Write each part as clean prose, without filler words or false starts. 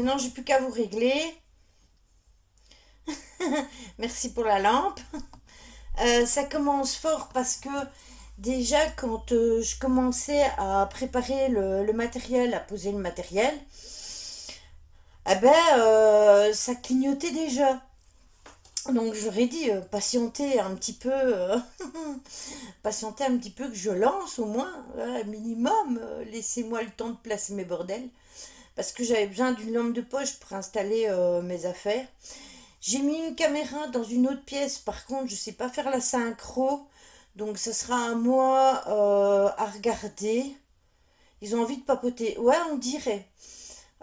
Maintenant, j'ai plus qu'à vous régler. Merci pour la lampe. Ça commence fort parce que déjà, quand je commençais à préparer le matériel, à poser le matériel, ça clignotait déjà. Donc j'aurais dit patienter un petit peu, patienter un petit peu que je lance au moins, voilà, minimum. Laissez-moi le temps de placer mes bordels. Parce que j'avais besoin d'une lampe de poche pour installer mes affaires. J'ai mis une caméra dans une autre pièce, par contre, je sais pas faire la synchro, donc ce sera à moi à regarder. Ils ont envie de papoter. Ouais, on dirait.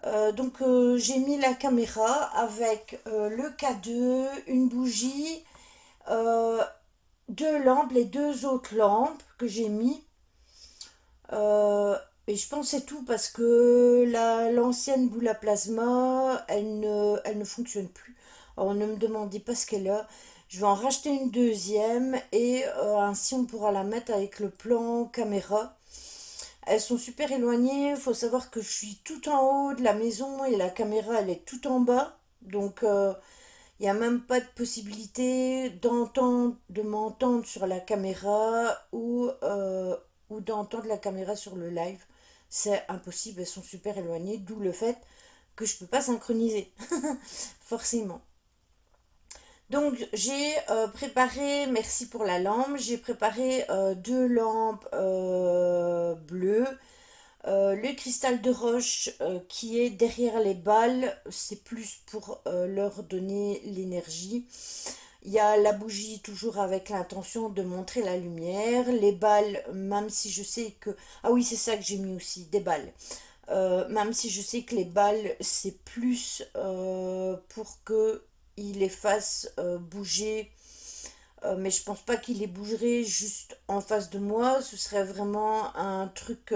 J'ai mis la caméra avec le K2, une bougie, euh, deux lampes, les deux autres lampes que j'ai mis. Euh, et je pense que c'est tout parce que l'ancienne boule à plasma, elle ne fonctionne plus. Alors ne me demandez pas ce qu'elle a. Je vais en racheter une deuxième et ainsi on pourra la mettre avec le plan caméra. Elles sont super éloignées. Il faut savoir que je suis tout en haut de la maison et la caméra elle est tout en bas. Donc il n'y a même pas de possibilité de m'entendre sur la caméra ou d'entendre la caméra sur le live. C'est impossible, elles sont super éloignées, d'où le fait que je ne peux pas synchroniser, forcément. Donc j'ai préparé, merci pour la lampe, j'ai préparé deux lampes bleues. Le cristal de roche qui est derrière les balles, c'est plus pour leur donner l'énergie. Il y a la bougie toujours avec l'intention de montrer la lumière. Les balles, même si je sais que... Ah oui, c'est ça que j'ai mis aussi, des balles. Même si je sais que les balles, c'est plus pour que il les fasse bouger. Mais je pense pas qu'il les bougerait juste en face de moi. Ce serait vraiment un truc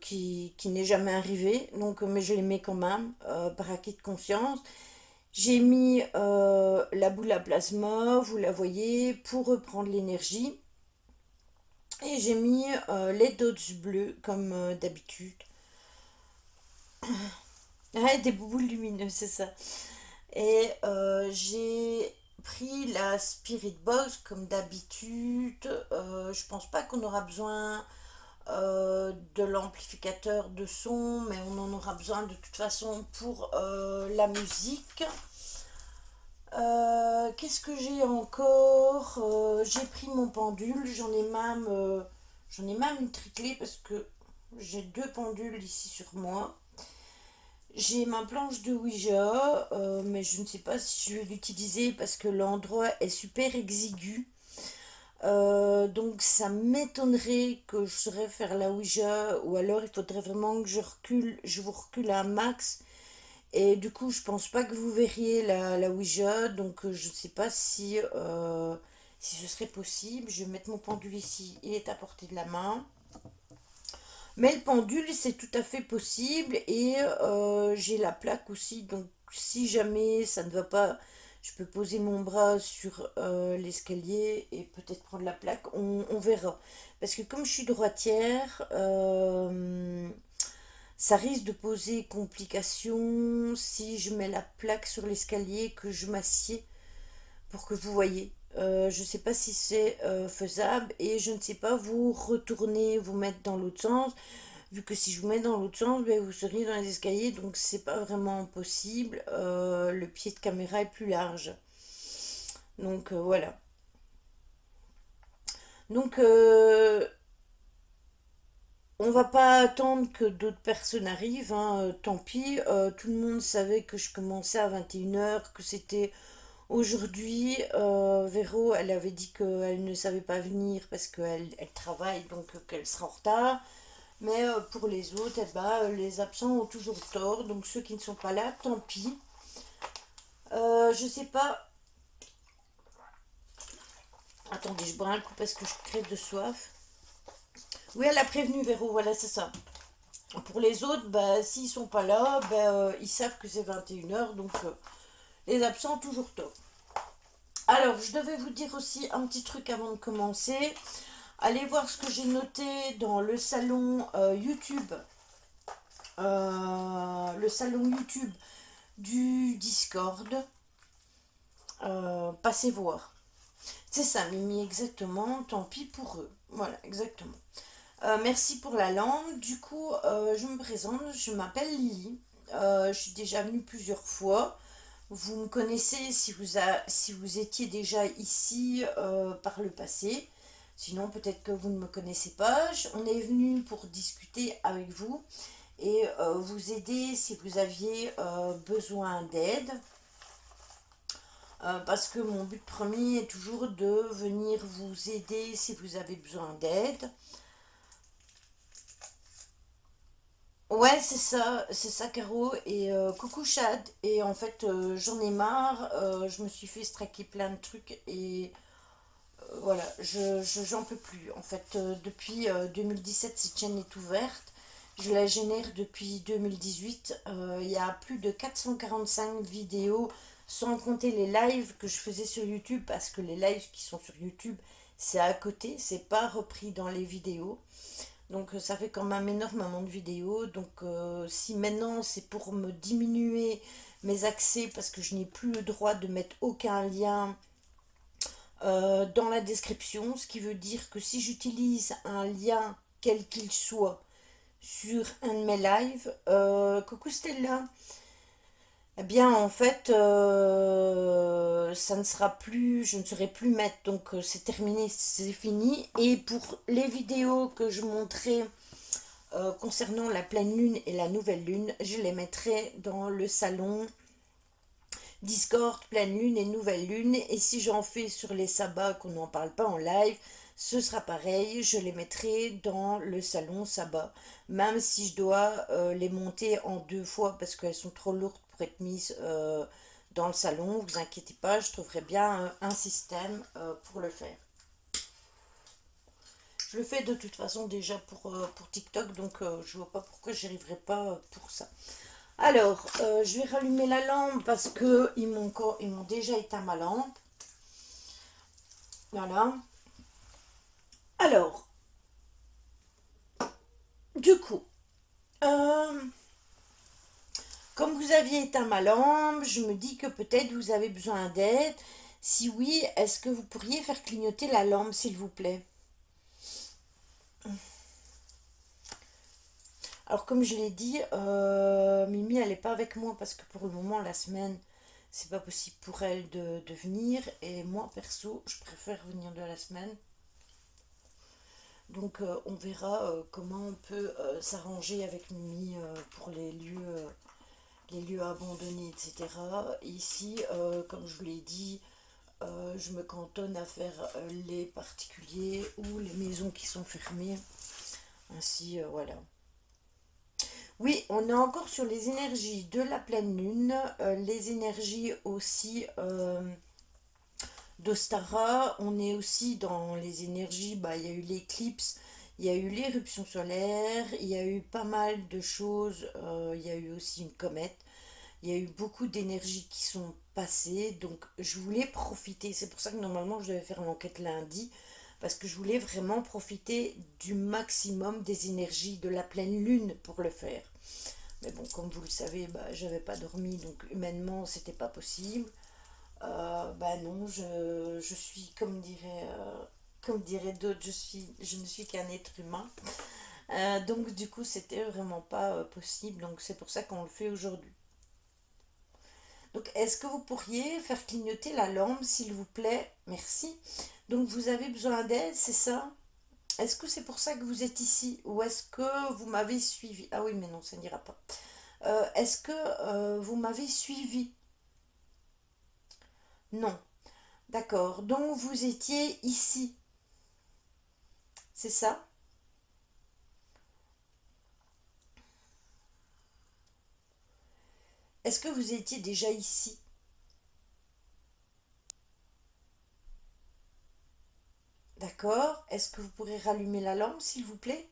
qui n'est jamais arrivé. Donc, mais je les mets quand même par acquis de conscience. J'ai mis la boule à plasma, vous la voyez, pour reprendre l'énergie. Et j'ai mis les dots bleus, comme d'habitude. Ah, des bouboules lumineuses, c'est ça. Et j'ai pris la Spirit Box, comme d'habitude. Je pense pas qu'on aura besoin de l'amplificateur de son, mais on en aura besoin de toute façon pour la musique. Qu'est-ce que j'ai encore? J'ai pris mon pendule, j'en ai même une triclée parce que j'ai deux pendules ici sur moi. J'ai ma planche de Ouija, mais je ne sais pas si je vais l'utiliser parce que l'endroit est super exigu. Donc ça m'étonnerait que je saurais faire la Ouija ou alors il faudrait vraiment que je vous recule un max. Et du coup, je pense pas que vous verriez la Ouija, donc je sais pas si ce serait possible. Je vais mettre mon pendule ici, il est à portée de la main. Mais le pendule, c'est tout à fait possible et j'ai la plaque aussi, donc si jamais ça ne va pas, je peux poser mon bras sur l'escalier et peut-être prendre la plaque, on verra. Parce que comme je suis droitière, ça risque de poser complication si je mets la plaque sur l'escalier, que je m'assieds pour que vous voyez. Je ne sais pas si c'est faisable et je ne sais pas vous retourner, vous mettre dans l'autre sens. Vu que si je vous mets dans l'autre sens, ben, vous seriez dans les escaliers, donc c'est pas vraiment possible. Le pied de caméra est plus large. Donc voilà. Donc on va pas attendre que d'autres personnes arrivent, hein, tant pis. Tout le monde savait que je commençais à 21 h, que c'était aujourd'hui. Véro, elle avait dit qu'elle ne savait pas venir parce qu'elle travaille, donc qu'elle sera en retard. Mais pour les autres, les absents ont toujours tort. Donc ceux qui ne sont pas là, tant pis. Je sais pas. Attendez, je bois un coup parce que je crève de soif. Oui, elle a prévenu Véro, voilà, c'est ça. Pour les autres, bah, s'ils sont pas là, ils savent que c'est 21 h. Donc les absents ont toujours tort. Alors, je devais vous dire aussi un petit truc avant de commencer. Allez voir ce que j'ai noté dans le salon YouTube le salon YouTube du Discord. Passez voir. C'est ça, Mimi, exactement. Tant pis pour eux. Voilà, exactement. Merci pour la langue. Du coup, je me présente. Je m'appelle Lily. Je suis déjà venue plusieurs fois. Vous me connaissez si vous étiez déjà ici par le passé. Sinon, peut-être que vous ne me connaissez pas. On est venu pour discuter avec vous et vous aider si vous aviez besoin d'aide. Parce que mon but premier est toujours de venir vous aider si vous avez besoin d'aide. Ouais, c'est ça, Caro. Et coucou Chad. Et en fait, j'en ai marre. Je me suis fait straquer plein de trucs. Et voilà, j'en peux plus. En fait, depuis 2017, cette chaîne est ouverte. Je la génère depuis 2018. Il y a plus de 445 vidéos, sans compter les lives que je faisais sur YouTube. Parce que les lives qui sont sur YouTube, c'est à côté. C'est pas repris dans les vidéos. Donc ça fait quand même énormément de vidéos. Donc si maintenant c'est pour me diminuer mes accès parce que je n'ai plus le droit de mettre aucun lien dans la description, ce qui veut dire que si j'utilise un lien quel qu'il soit sur un de mes lives, coucou Stella, eh bien en fait ça ne sera plus, je ne saurai plus mettre, donc c'est terminé, c'est fini. Et pour les vidéos que je montrais concernant la pleine lune et la nouvelle lune, je les mettrai dans le salon Discord, pleine lune et nouvelle lune. Et si j'en fais sur les sabbats qu'on n'en parle pas en live, ce sera pareil, je les mettrai dans le salon sabbat. Même si je dois les monter en deux fois parce qu'elles sont trop lourdes pour être mises dans le salon, vous inquiétez pas, je trouverai bien un système pour le faire. Je le fais de toute façon déjà pour TikTok, donc je vois pas pourquoi j'y arriverai pas pour ça. Alors, je vais rallumer la lampe parce que ils m'ont déjà éteint ma lampe. Voilà. Alors, du coup, euh, comme vous aviez éteint ma lampe, je me dis que peut-être vous avez besoin d'aide. Si oui, est-ce que vous pourriez faire clignoter la lampe, s'il vous plaît? Alors, comme je l'ai dit, Mimi, elle n'est pas avec moi parce que pour le moment, la semaine, c'est pas possible pour elle de venir. Et moi, perso, je préfère venir de la semaine. Donc, on verra comment on peut s'arranger avec Mimi pour les lieux abandonnés, etc. Ici, comme je vous l'ai dit, je me cantonne à faire les particuliers ou les maisons qui sont fermées. Ainsi, voilà. Oui, on est encore sur les énergies de la pleine lune, les énergies aussi d'Ostara. On est aussi dans les énergies, bah, il y a eu l'éclipse, il y a eu l'éruption solaire, il y a eu pas mal de choses, il y a eu aussi une comète, il y a eu beaucoup d'énergies qui sont passées, donc je voulais profiter, c'est pour ça que normalement je devais faire l'enquête lundi, parce que je voulais vraiment profiter du maximum des énergies de la pleine lune pour le faire. Mais bon, comme vous le savez, bah, j'avais pas dormi, donc humainement, c'était pas possible. Bah non, je suis, comme dirait d'autres, je ne suis qu'un être humain. Donc du coup, c'était vraiment pas possible. Donc c'est pour ça qu'on le fait aujourd'hui. Donc est-ce que vous pourriez faire clignoter la lampe, s'il vous plaît? Merci. Donc vous avez besoin d'aide, c'est ça? Est-ce que c'est pour ça que vous êtes ici? Ou est-ce que vous m'avez suivi? Ah oui, mais non, ça n'ira pas. Est-ce que vous m'avez suivi? Non. D'accord. Donc vous étiez ici, c'est ça? Est-ce que vous étiez déjà ici? D'accord. Est-ce que vous pourrez rallumer la lampe, s'il vous plaît?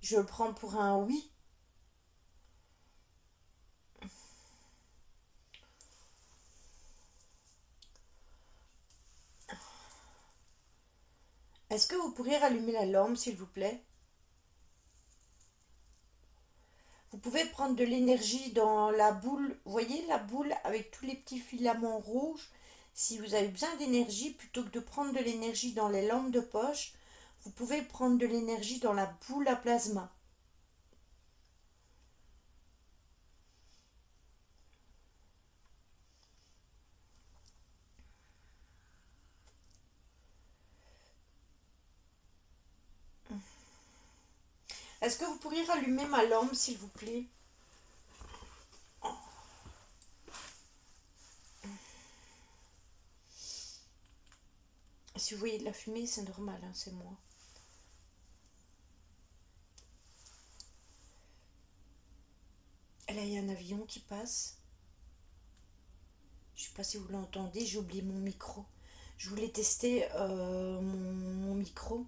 Je le prends pour un oui. Est-ce que vous pourriez rallumer la lampe, s'il vous plaît? Vous Vous pouvez prendre de l'énergie dans la boule, vous voyez la boule avec tous les petits filaments rouges. Si vous avez besoin d'énergie, plutôt que de prendre de l'énergie dans les lampes de poche, vous pouvez prendre de l'énergie dans la boule à plasma. Est-ce que vous pourriez rallumer ma lampe, s'il vous plaît? Si vous voyez de la fumée, c'est normal, hein, c'est moi. Et là, il y a un avion qui passe. Je ne sais pas si vous l'entendez, j'ai oublié mon micro. Je voulais tester mon micro.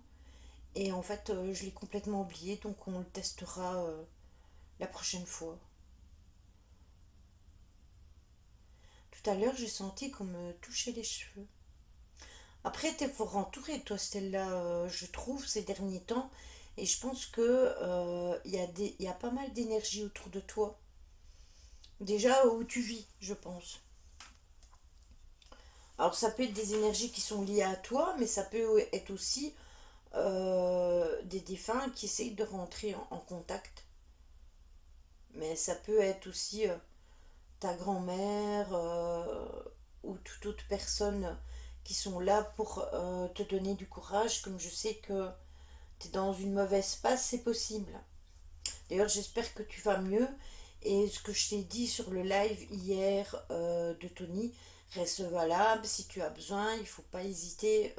Et en fait, je l'ai complètement oublié, donc on le testera la prochaine fois. Tout à l'heure, j'ai senti qu'on me touchait les cheveux. Après, t'es fort entourée, toi, Stella, je trouve, ces derniers temps. Et je pense que il y a pas mal d'énergie autour de toi. Déjà, où tu vis, je pense. Alors, ça peut être des énergies qui sont liées à toi, mais ça peut être aussi des défunts qui essayent de rentrer en contact. Mais ça peut être aussi ta grand-mère ou toute autre personne qui sont là pour te donner du courage, comme je sais que tu es dans une mauvaise passe, c'est possible. D'ailleurs, j'espère que tu vas mieux. Et ce que je t'ai dit sur le live hier de Tony reste valable. Si tu as besoin, il ne faut pas hésiter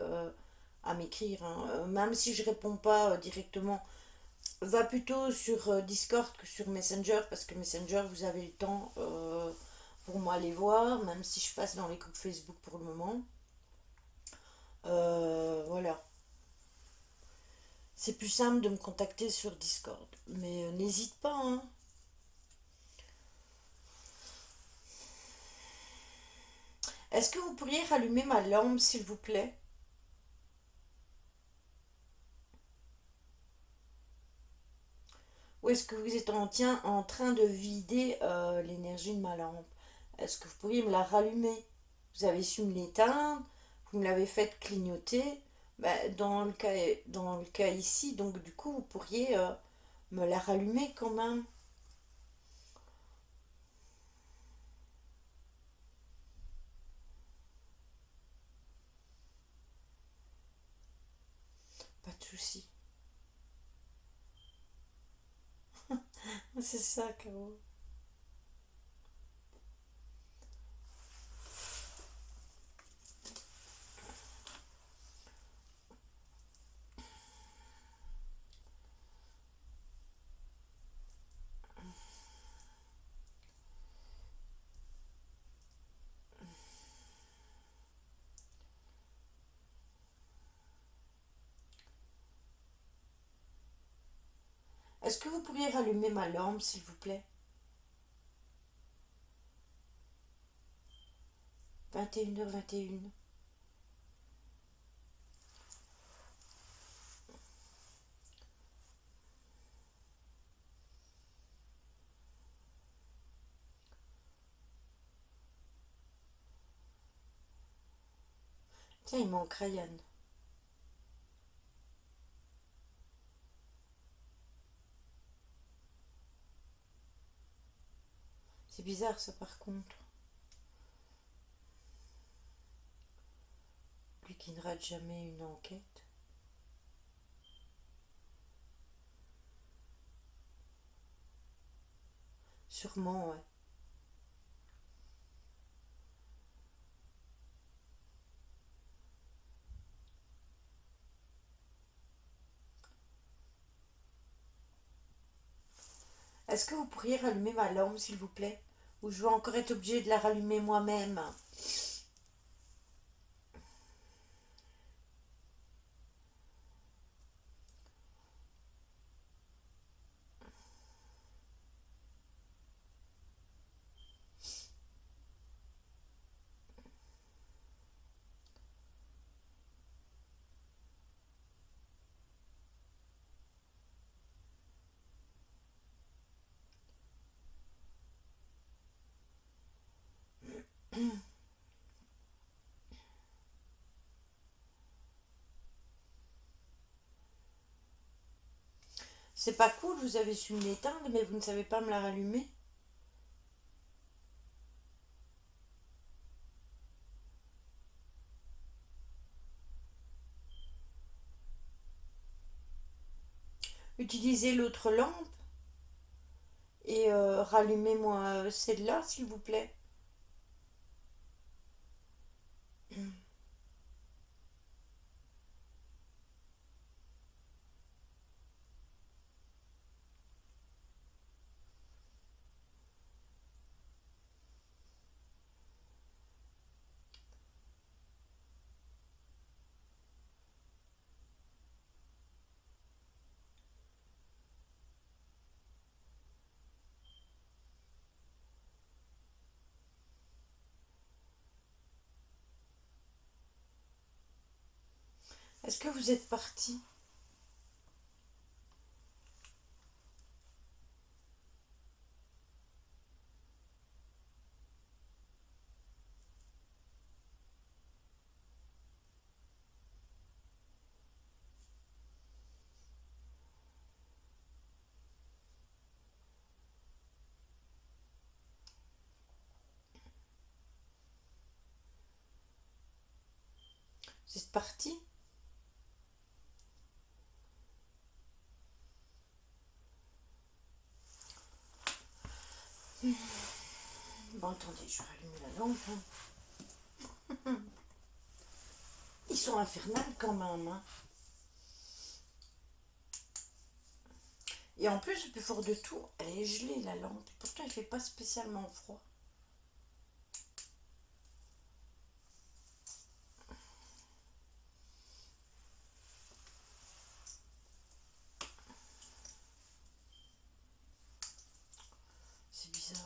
à m'écrire, hein. Même si je réponds pas directement, va plutôt sur Discord que sur Messenger, parce que Messenger, vous avez le temps pour moi les voir, même si je passe dans les groupes Facebook pour le moment. Voilà. C'est plus simple de me contacter sur Discord. Mais n'hésite pas, hein. Est-ce que vous pourriez rallumer ma lampe, s'il vous plaît? Ou est-ce que vous êtes en train de vider l'énergie de ma lampe? Est-ce que vous pourriez me la rallumer? Vous avez su me l'éteindre, vous me l'avez fait clignoter. Ben, dans le cas ici, donc du coup, vous pourriez me la rallumer quand même. Pas de souci. C'est ça, Caro. Est-ce que vous pourriez rallumer ma lampe, s'il vous plaît? 21h21. Tiens, il manque Ryan. C'est bizarre ça par contre. Lui qui ne rate jamais une enquête. Sûrement, ouais. Est-ce que vous pourriez rallumer ma lampe, s'il vous plaît? Ou je vais encore être obligée de la rallumer moi-même? C'est pas cool, vous avez su me l'éteindre, mais vous ne savez pas me la rallumer. Utilisez l'autre lampe et rallumez-moi celle-là, s'il vous plaît. Est-ce que vous êtes parti? Vous êtes parti? Bon, attendez, je vais rallumer la lampe. Ils sont infernales quand même. Hein. Et en plus, le plus fort de tout, elle est gelée la lampe. Pourtant, il fait pas spécialement froid. C'est bizarre.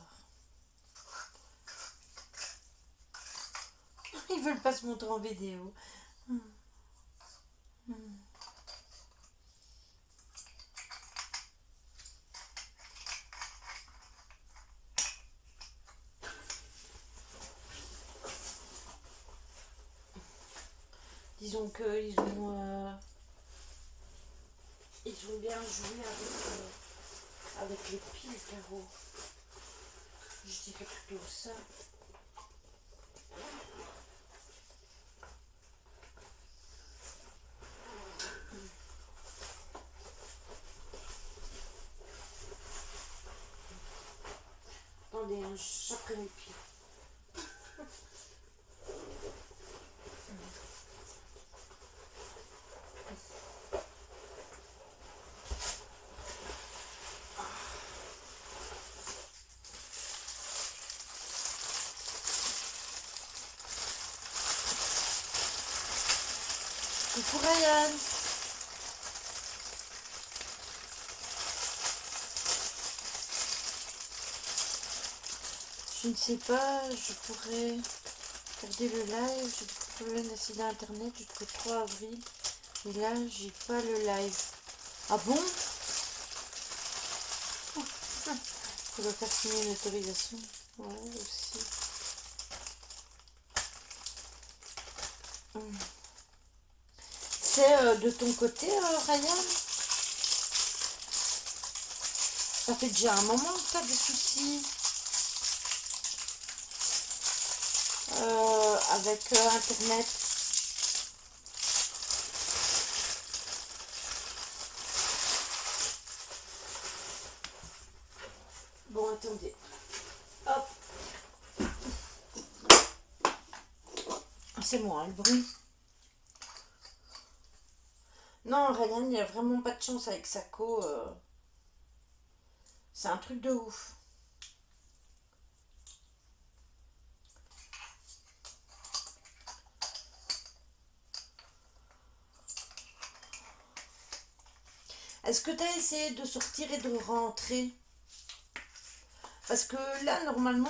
Ils veulent pas se montrer en vidéo. Disons ils ont bien joué avec les piles, Caro. Je dirais plutôt ça. Attendez, hein, j'apprends mes pieds. Coucou Ryan. Je ne sais pas, je pourrais garder le live. J'ai beaucoup de problèmes d'accident internet jusqu'au 3 avril. Et là, j'ai pas le live. Ah bon? Il faut faire signer une autorisation. Ouais, aussi. C'est de ton côté, Ryan? Ça fait déjà un moment que tu as des soucis avec Internet. Bon, attendez. Hop. C'est moi, le bruit. Non, Ryan, il n'y a vraiment pas de chance avec Sako. C'est un truc de ouf. Est-ce que tu as essayé de sortir et de rentrer? Parce que là, normalement,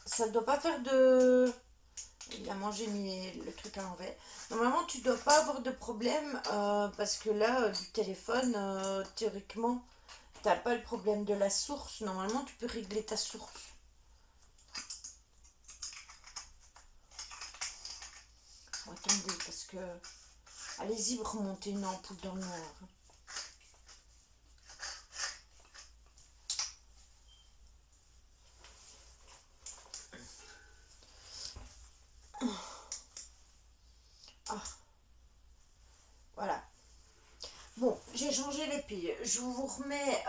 ça ne doit pas faire de... Évidemment, j'ai mis le truc à l'envers. Normalement, tu ne dois pas avoir de problème parce que là, du téléphone, théoriquement, tu n'as pas le problème de la source. Normalement, tu peux régler ta source. Attendez, parce que... Allez-y, remontez une ampoule dans le noir. Ah, voilà. Bon, j'ai changé les piles. Je vous remets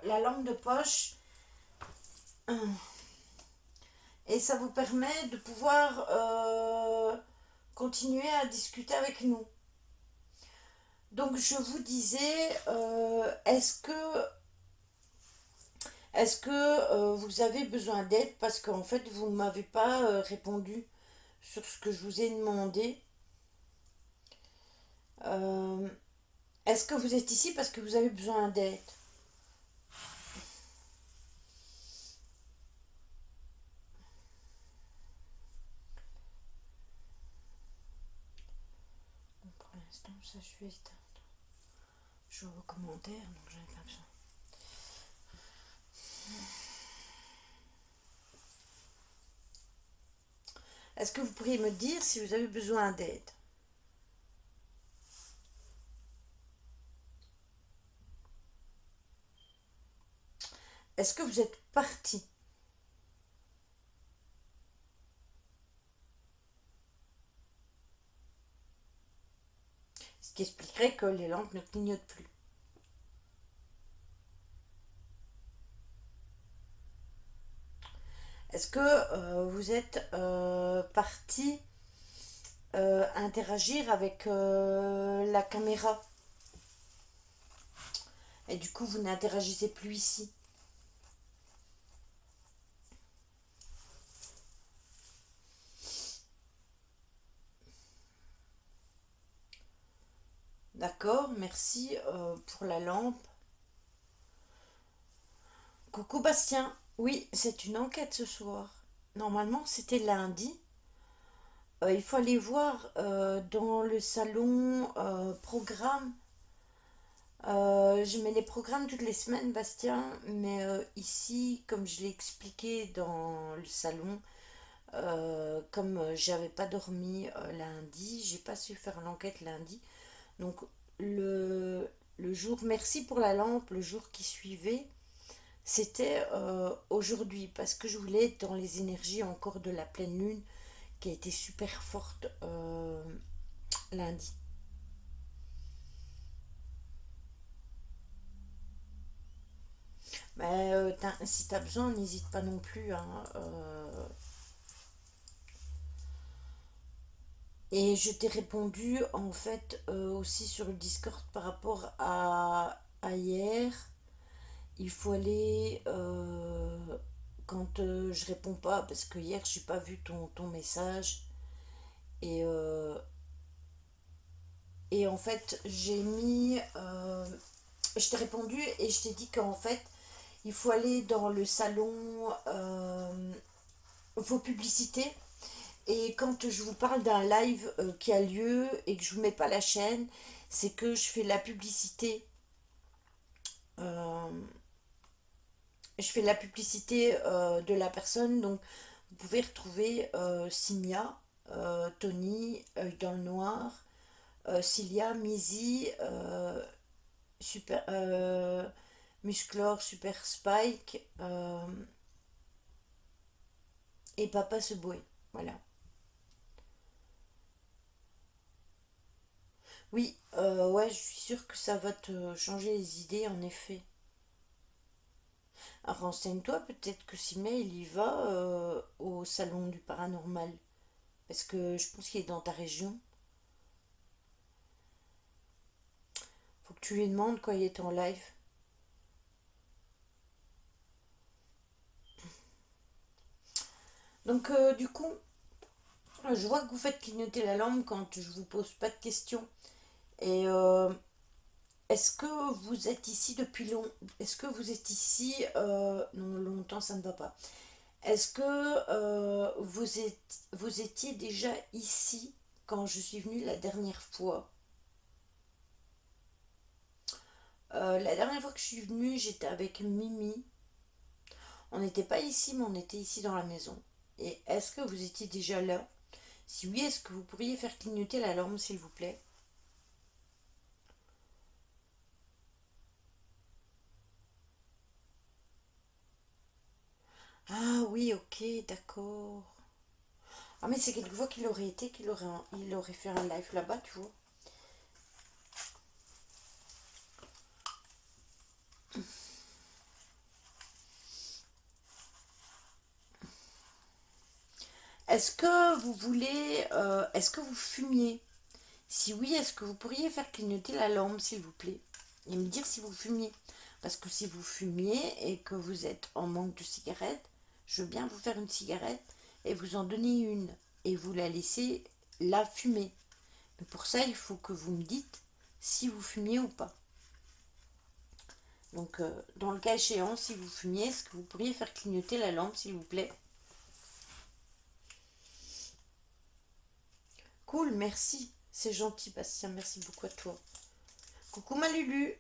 la lampe de poche. Et ça vous permet de pouvoir continuer à discuter avec nous. Donc je vous disais, est-ce que vous avez besoin d'aide parce qu'en fait vous ne m'avez pas répondu sur ce que je vous ai demandé. Euh, Est-ce que vous êtes ici parce que vous avez besoin d'aide? Pour l'instant, ça je vais éteindre. Je vois vos commentaires, donc j'en ai pas besoin. Est-ce que vous pourriez me dire si vous avez besoin d'aide? Est-ce que vous êtes parti? Ce qui expliquerait que les lampes ne clignotent plus. Est-ce que vous êtes parti interagir avec la caméra? Et du coup, vous n'interagissez plus ici. D'accord, merci pour la lampe. Coucou Bastien. Oui, c'est une enquête ce soir. Normalement, c'était lundi. Il faut aller voir dans le salon programme. Je mets les programmes toutes les semaines, Bastien, mais ici, comme je l'ai expliqué dans le salon, comme j'avais pas dormi lundi, j'ai pas su faire l'enquête lundi. Donc le jour, merci pour la lampe, le jour qui suivait, c'était aujourd'hui, parce que je voulais être dans les énergies encore de la pleine lune, qui a été super forte lundi. Mais si t'as besoin, n'hésite pas non plus, hein, et je t'ai répondu en fait aussi sur le Discord par rapport à hier. Il faut aller quand je réponds pas parce que hier j'ai pas vu ton message et, et en fait j'ai mis je t'ai répondu et je t'ai dit qu'en fait il faut aller dans le salon vos publicités. Et quand je vous parle d'un live qui a lieu et que je vous mets pas la chaîne, c'est que je fais la publicité. euh, je fais la publicité de la personne. Donc vous pouvez retrouver Simia, Tony, Œil dans le noir, Cilia, Mizzy, Super, Musclor, Super Spike et Papa Seboué. Voilà. Oui, ouais, je suis sûre que ça va te changer les idées, en effet. Alors, renseigne-toi, peut-être que Simé, il y va au salon du paranormal. Parce que je pense qu'il est dans ta région. Faut que tu lui demandes quand il est en live. Donc, du coup, je vois que vous faites clignoter la lampe quand je vous pose pas de questions. Et est-ce que vous êtes ici depuis long? Est-ce que vous êtes ici non, longtemps, ça ne va pas. Est-ce que vous étiez déjà ici quand je suis venue la dernière fois? La dernière fois que je suis venue, j'étais avec Mimi. On n'était pas ici, mais on était ici dans la maison. Et est-ce que vous étiez déjà là? Si oui, est-ce que vous pourriez faire clignoter la lampe, s'il vous plaît? Ah oui, ok, d'accord. Ah mais c'est quelquefois qu'il aurait été, il aurait fait un live là-bas, tu vois. Est-ce que vous voulez, est-ce que vous fumiez? Si oui, est-ce que vous pourriez faire clignoter la lampe, s'il vous plaît? Et me dire si vous fumiez. Parce que si vous fumiez et que vous êtes en manque de cigarette, je veux bien vous faire une cigarette et vous en donner une. Et vous la laissez la fumer. Mais pour ça, il faut que vous me dites si vous fumiez ou pas. Donc, dans le cas échéant, si vous fumiez, est-ce que vous pourriez faire clignoter la lampe, s'il vous plaît? Cool, merci. C'est gentil, Bastien. Merci beaucoup à toi. Coucou, ma Lulu.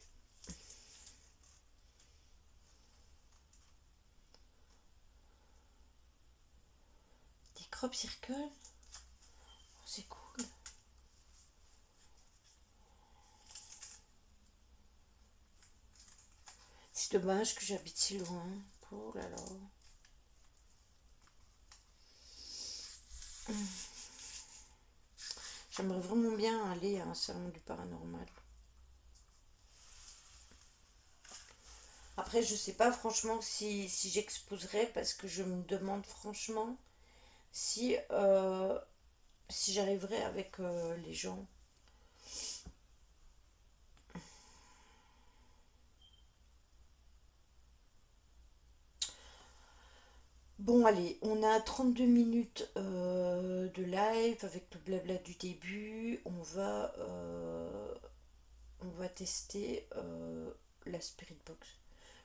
Des crop circles. Oh, c'est cool. C'est dommage que j'habite si loin. Oh là là. J'aimerais vraiment bien aller à un salon du paranormal. Après, je sais pas franchement si j'exposerai parce que je me demande franchement si, si j'arriverai avec les gens. Bon, allez, on a 32 minutes de live avec le blabla du début. On va tester la Spirit Box.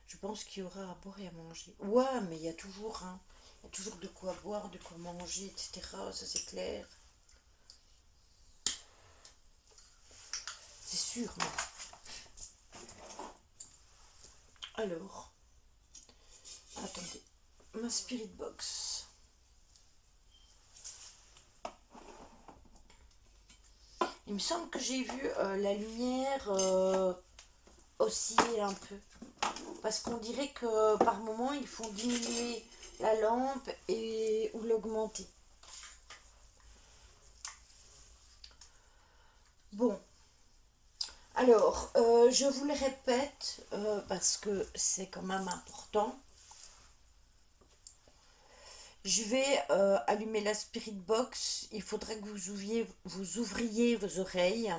Je pense qu'il y aura à boire et à manger. Ouais, mais il y a toujours, hein, il y a toujours de quoi boire, de quoi manger, etc. Ça, c'est clair. C'est sûr, moi. Alors, attendez. Ma Spirit Box. Il me semble que j'ai vu la lumière osciller un peu. Parce qu'on dirait que par moment, ils font diminuer la lampe ou l'augmenter. Bon, alors, je vous le répète, parce que c'est quand même important. Je vais allumer la Spirit Box. Il faudrait que vous ouvriez vos oreilles.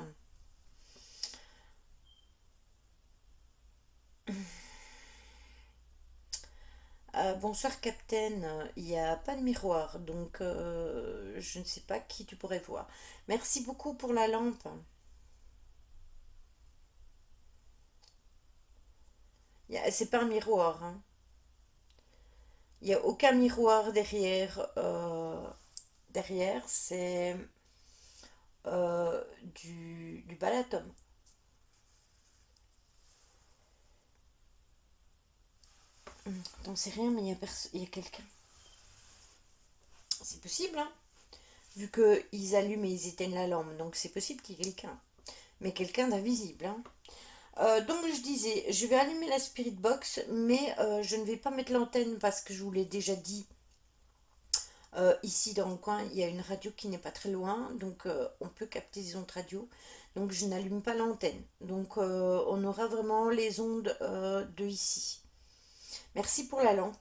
Bonsoir Captain, il n'y a pas de miroir, donc je ne sais pas qui tu pourrais voir. Merci beaucoup pour la lampe. C'est pas un miroir, hein. Il n'y a aucun miroir derrière. Derrière, c'est du balatum. T'en sais rien, mais il y a quelqu'un. C'est possible, hein. Vu qu'ils allument et ils éteignent la lampe, donc c'est possible qu'il y ait quelqu'un. Mais quelqu'un d'invisible, hein. Donc je disais, je vais allumer la Spirit Box, mais je ne vais pas mettre l'antenne parce que je vous l'ai déjà dit. Ici dans le coin, il y a une radio qui n'est pas très loin, donc on peut capter des ondes radio. Donc je n'allume pas l'antenne. Donc on aura vraiment les ondes de ici. Merci pour la lampe.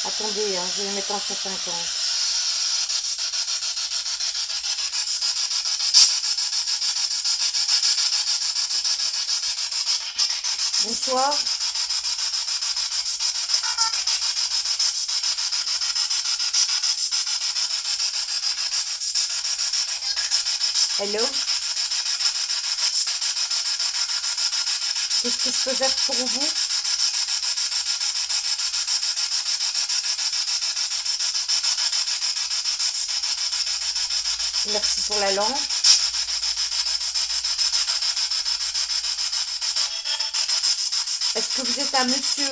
Attendez, hein, je vais mettre en 150. Bonsoir. Hello. Qu'est-ce que je peux faire pour vous? Merci pour la lampe. Est-ce que vous êtes un monsieur?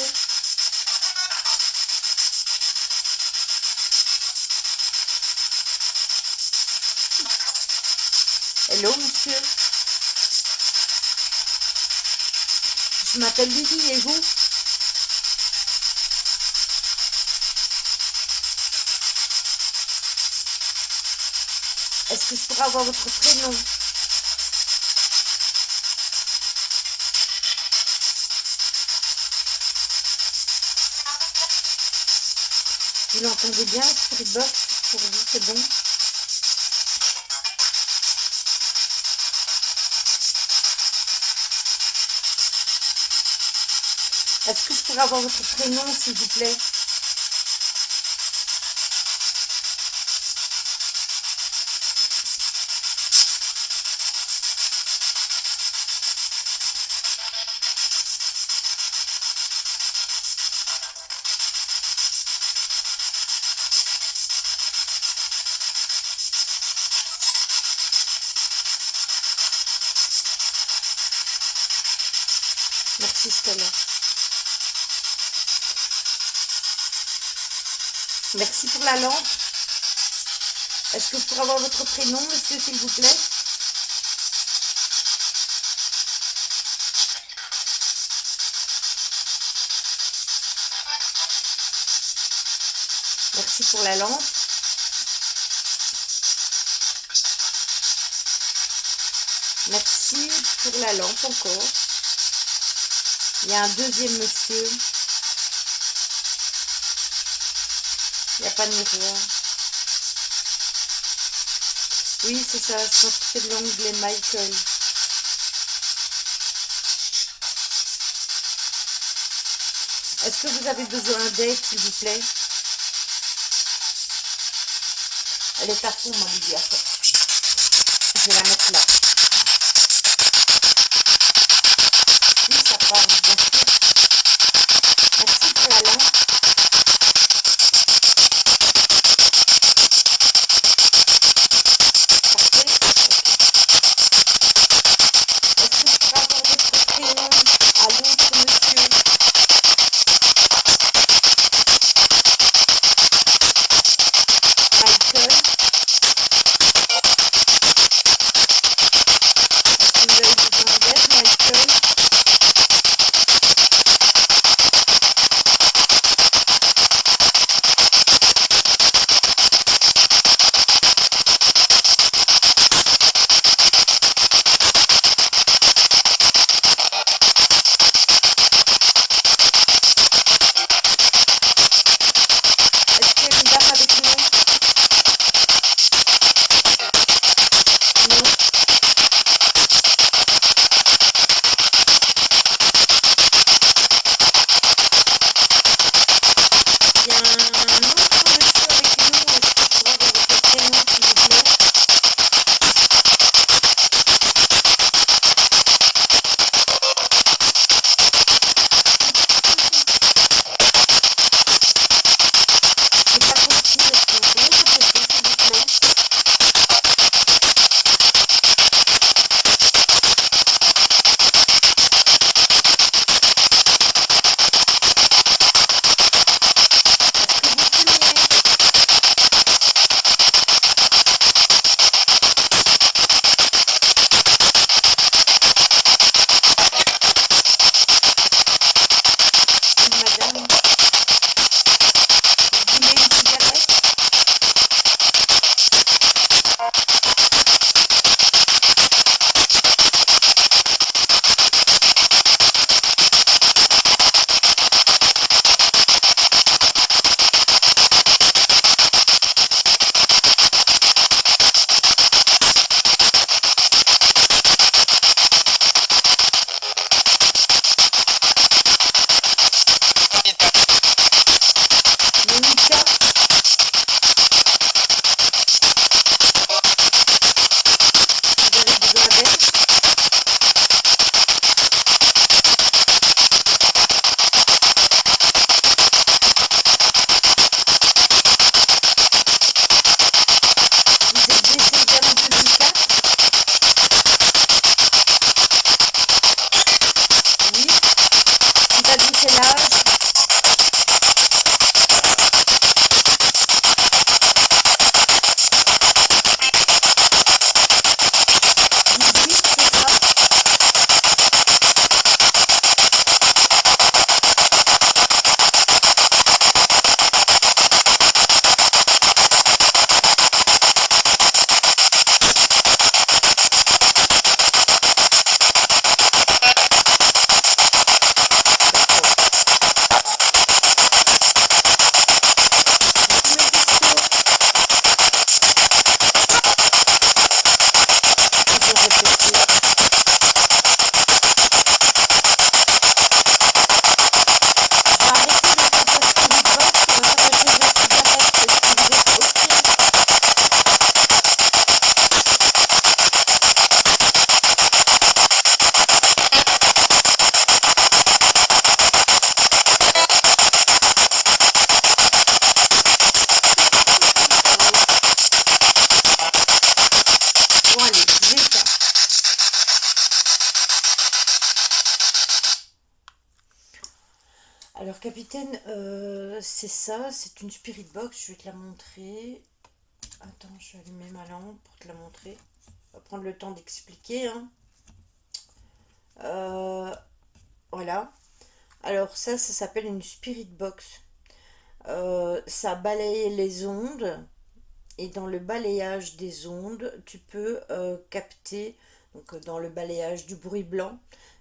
Hello, monsieur. Je m'appelle Lily, et vous? Est-ce que je pourrais avoir votre prénom? Vous l'entendez bien, Spirit Box? Pour vous, c'est bon? Est-ce que je pourrais avoir votre prénom, s'il vous plaît? Merci, Stella. Merci pour la lampe. Est-ce que je pourrais avoir votre prénom, monsieur, s'il vous plaît? Merci pour la lampe. Merci pour la lampe encore. Il y a un deuxième monsieur. Il n'y a pas de miroir. Oui, c'est ça. Je pense que c'est de l'onglet Michael. Est-ce que vous avez besoin d'aide, s'il vous plaît? Elle est à fond, ma Lily. Attends. Je vais la mettre là. Oui, ça parle, bien sûr. Merci pour la lampe. Parfait. Est-ce que je pourrais avoir votre prénom à l'autre monsieur? Michael. Alors, capitaine, c'est ça, c'est une spirit box, je vais te la montrer. Attends, je vais allumer ma lampe pour te la montrer. On va prendre le temps d'expliquer, hein. Euh, voilà. Alors, ça s'appelle une spirit box. Ça balaye les ondes, et dans le balayage des ondes, tu peux capter, donc dans le balayage du bruit blanc,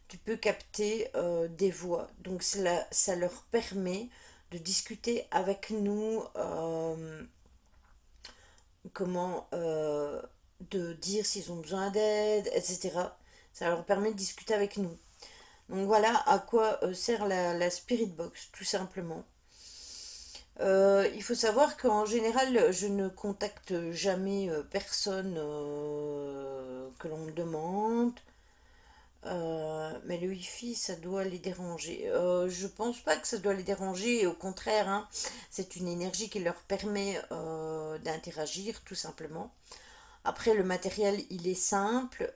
tu peux capter des voix. Donc ça leur permet de discuter avec nous, comment de dire s'ils ont besoin d'aide, etc. Ça leur permet de discuter avec nous. Donc voilà à quoi sert la Spirit Box, tout simplement. Il faut savoir qu'en général, je ne contacte jamais personne que l'on me demande. Mais le Wi-Fi, ça doit les déranger. Je pense pas que ça doit les déranger. Au contraire, hein, c'est une énergie qui leur permet d'interagir, tout simplement. Après, le matériel, il est simple.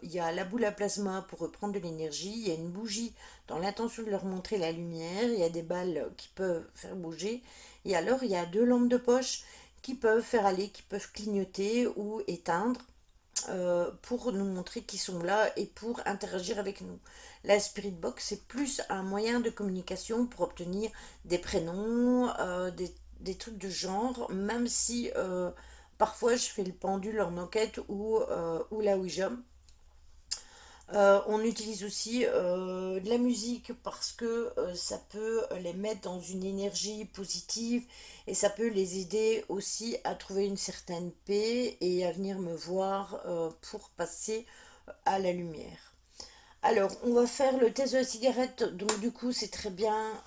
Il y a la boule à plasma pour reprendre de l'énergie. Il y a une bougie dans l'intention de leur montrer la lumière. Il y a des balles qui peuvent faire bouger. Et alors, il y a deux lampes de poche qui peuvent faire aller, qui peuvent clignoter ou éteindre, pour nous montrer qu'ils sont là et pour interagir avec nous. La Spirit Box, c'est plus un moyen de communication pour obtenir des prénoms, des trucs de genre, même si parfois je fais le pendule en enquête ou la Ouija. On utilise aussi de la musique parce que ça peut les mettre dans une énergie positive et ça peut les aider aussi à trouver une certaine paix et à venir me voir pour passer à la lumière. Alors, on va faire le test de la cigarette. Donc, du coup, c'est très bien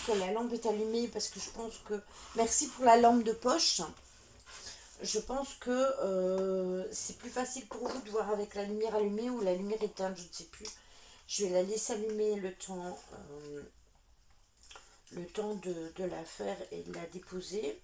que la lampe est allumée parce que je pense que... Merci pour la lampe de poche. Je pense que c'est plus facile pour vous de voir avec la lumière allumée ou la lumière éteinte, je ne sais plus. Je vais la laisser allumer le temps de la faire et de la déposer.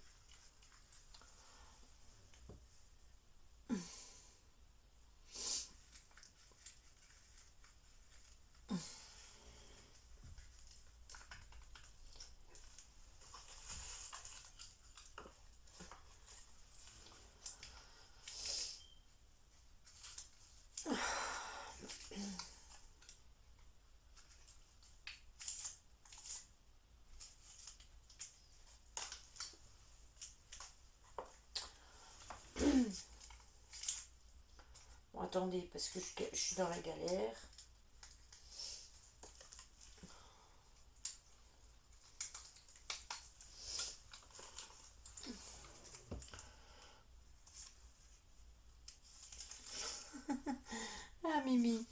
Bon, attendez, parce que je suis dans la galère. Ah, Mimi.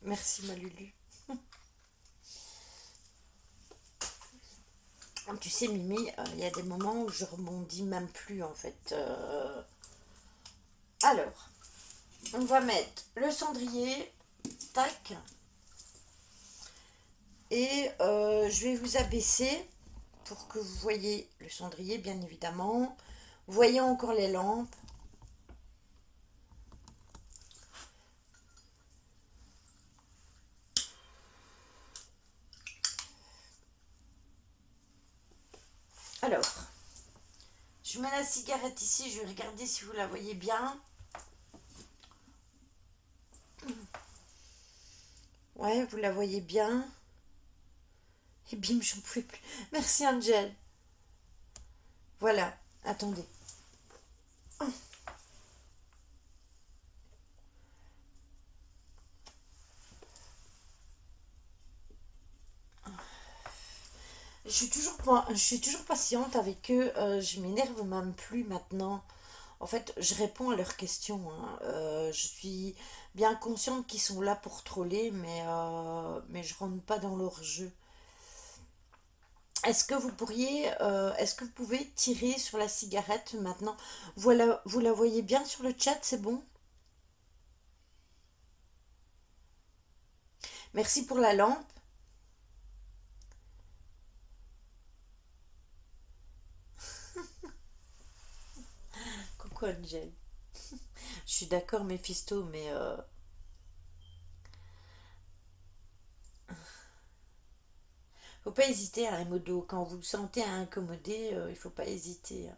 Merci, ma Lulu. Tu sais, Mimi, il y a des moments où je rebondis même plus, en fait. Alors, on va mettre le cendrier, tac, et je vais vous abaisser pour que vous voyez le cendrier, bien évidemment. Vous voyez encore les lampes. Alors, je mets la cigarette ici, je vais regarder si vous la voyez bien. Ouais, vous la voyez bien. Et bim, j'en pouvais plus. Merci, Angel. Voilà, attendez. Je suis toujours patiente avec eux. Je m'énerve même plus maintenant. En fait, je réponds à leurs questions, hein. Je suis bien consciente qu'ils sont là pour troller, mais je rentre pas dans leur jeu. Est-ce que vous pouvez tirer sur la cigarette maintenant? Voilà, vous la voyez bien sur le chat, c'est bon? Merci pour la lampe. Coucou Angel. suis d'accord, Méphisto, mais faut pas hésiter à modo. Quand vous vous sentez incommodé, il faut pas hésiter.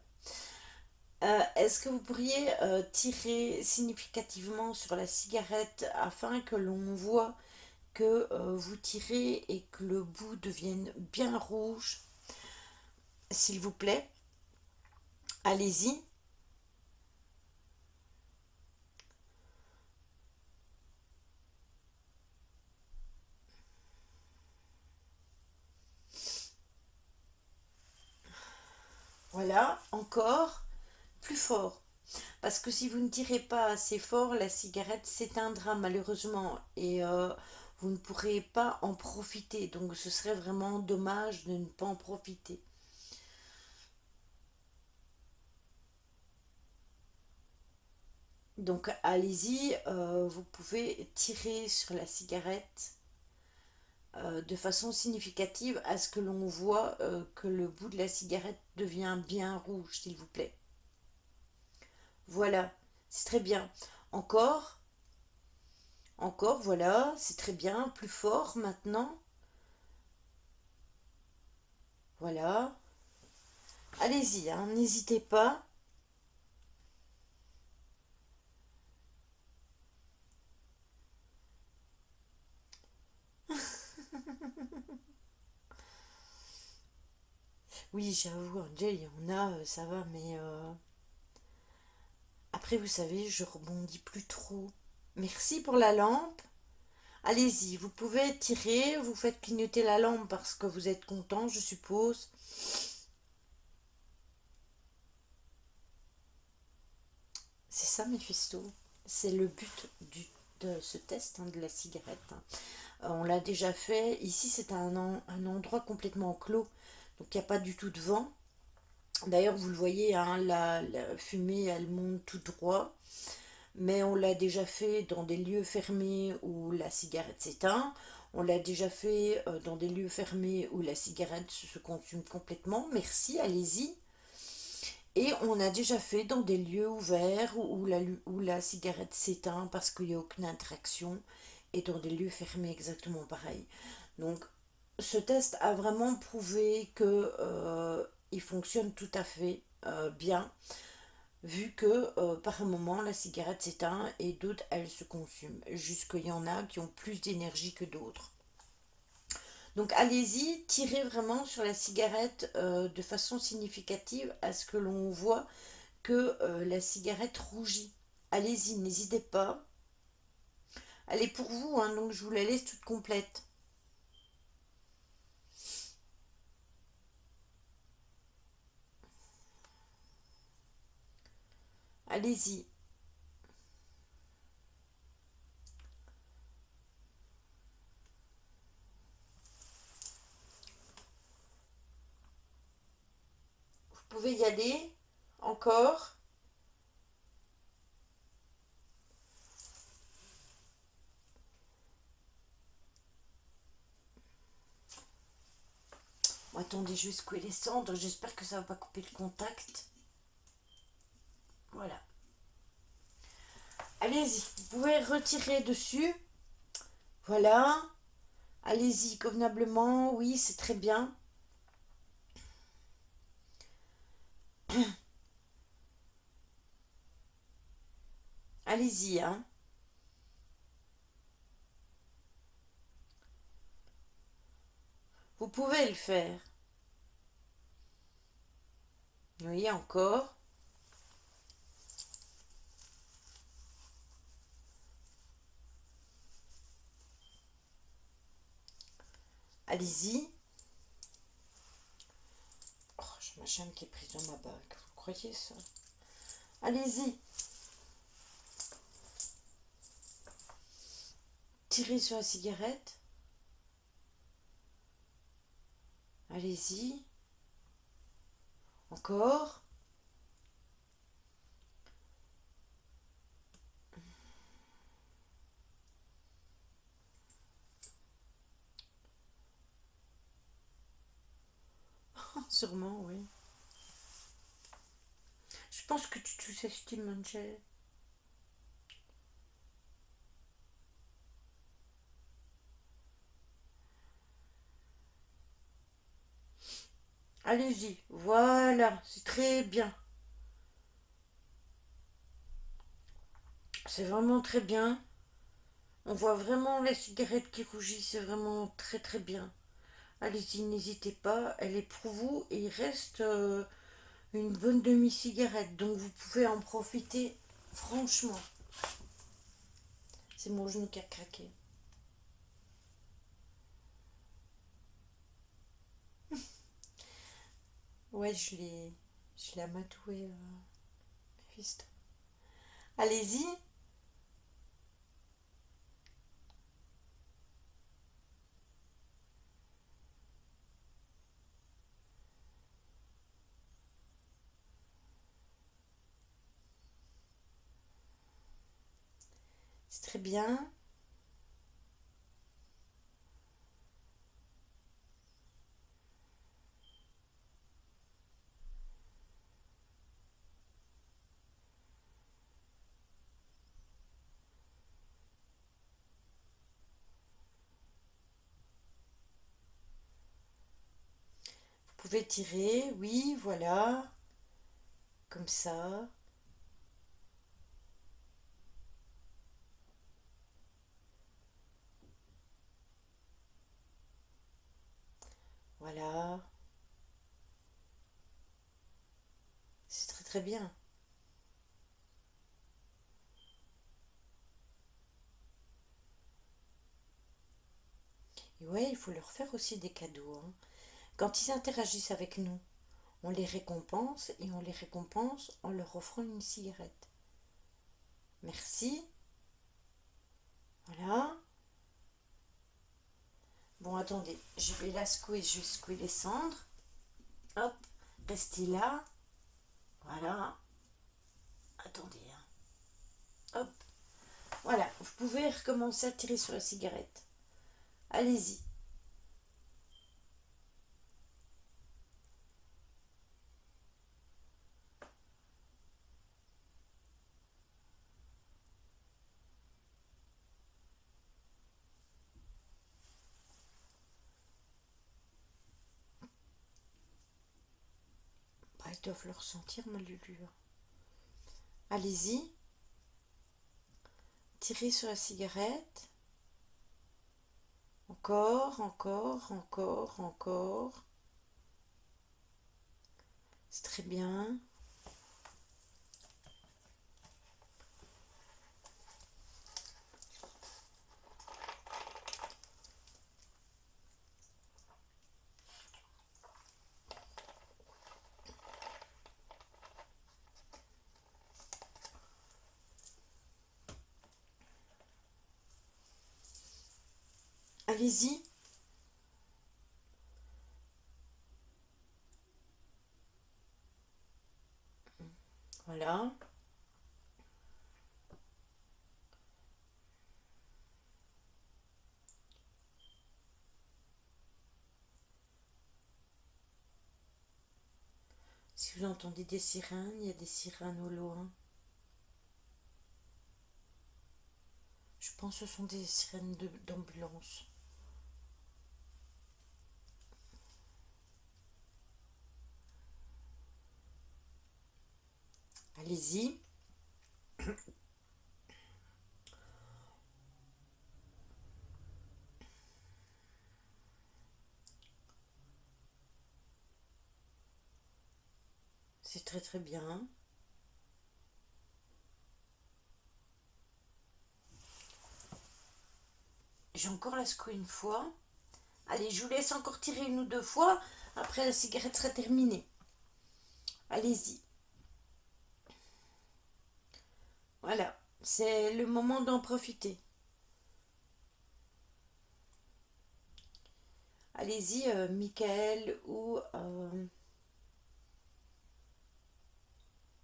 Est-ce que vous pourriez tirer significativement sur la cigarette afin que l'on voit que vous tirez et que le bout devienne bien rouge, s'il vous plaît? Allez-y. Voilà, encore plus fort. Parce que si vous ne tirez pas assez fort, la cigarette s'éteindra malheureusement et vous ne pourrez pas en profiter. Donc ce serait vraiment dommage de ne pas en profiter. Donc allez-y, vous pouvez tirer sur la cigarette de façon significative à ce que l'on voit que le bout de la cigarette devient bien rouge, s'il vous plaît. Voilà, c'est très bien. Encore, encore, voilà, c'est très bien. Plus fort maintenant. Voilà. Allez-y, hein, n'hésitez pas. Oui, j'avoue, Angel, il y en a, ça va, mais après, vous savez, je rebondis plus trop. Merci pour la lampe. Allez-y, vous pouvez tirer, vous faites clignoter la lampe parce que vous êtes content, je suppose. C'est ça, Mephisto. C'est le but de ce test hein, de la cigarette. Hein. On l'a déjà fait. Ici, c'est un endroit complètement clos. Donc, il n'y a pas du tout de vent. D'ailleurs, vous le voyez, hein, la fumée, elle monte tout droit. Mais on l'a déjà fait dans des lieux fermés où la cigarette s'éteint. On l'a déjà fait dans des lieux fermés où la cigarette se consume complètement. Merci, allez-y. Et on a déjà fait dans des lieux ouverts où la cigarette s'éteint parce qu'il n'y a aucune interaction et dans des lieux fermés exactement pareil. Donc ce test a vraiment prouvé que il fonctionne tout à fait bien vu que par moment la cigarette s'éteint et d'autres elles se consument. Jusqu'il y en a qui ont plus d'énergie que d'autres. Donc allez-y, tirez vraiment sur la cigarette de façon significative à ce que l'on voit que la cigarette rougit. Allez-y, n'hésitez pas. Elle est pour vous, hein, donc je vous la laisse toute complète. Allez-y. Vous pouvez y aller. Encore. Bon, attendez, je vais secouer les cendres. J'espère que ça va pas couper le contact. Voilà. Allez-y. Vous pouvez retirer dessus. Voilà. Allez-y convenablement. Oui, c'est très bien. Allez-y, hein. Vous pouvez le faire. Oui, encore. Allez-y. Oh, j'ai ma chaîne qui est prise dans ma bague. Vous croyez ça? Allez-y. Tirez sur la cigarette. Allez-y. Encore. Sûrement, oui. Je pense que tu sous-estimes, Angel. Allez-y. Voilà, c'est très bien. C'est vraiment très bien. On voit vraiment les cigarettes qui rougissent, c'est vraiment très très bien. Allez-y, n'hésitez pas, elle est pour vous et il reste une bonne demi-cigarette, donc vous pouvez en profiter franchement. C'est mon genou qui a craqué. Ouais, je l'ai amadoué, Méphisto. Allez-y. C'est très bien. Vous pouvez tirer, oui, voilà, comme ça. Voilà, c'est très très bien. Et ouais, il faut leur faire aussi des cadeaux, hein. Quand ils interagissent avec nous, on les récompense et on les récompense en leur offrant une cigarette. Merci. Voilà. Bon, attendez, je vais la secouer, je vais secouer les cendres. Hop, restez là. Voilà. Attendez, hein. Hop. Voilà, vous pouvez recommencer à tirer sur la cigarette. Allez-y. Bah, ils doivent le ressentir, ma Lulu. Allez-y. Tirez sur la cigarette. Encore, encore, encore, encore. C'est très bien. Allez-y. Voilà. Si vous entendez des sirènes, il y a des sirènes au loin. Je pense que ce sont des sirènes d'ambulance. Allez-y. C'est très très bien. J'ai encore la secouer une fois. Allez, je vous laisse encore tirer une ou deux fois. Après, la cigarette sera terminée. Allez-y. Voilà. C'est le moment d'en profiter. Allez-y, Michael ou...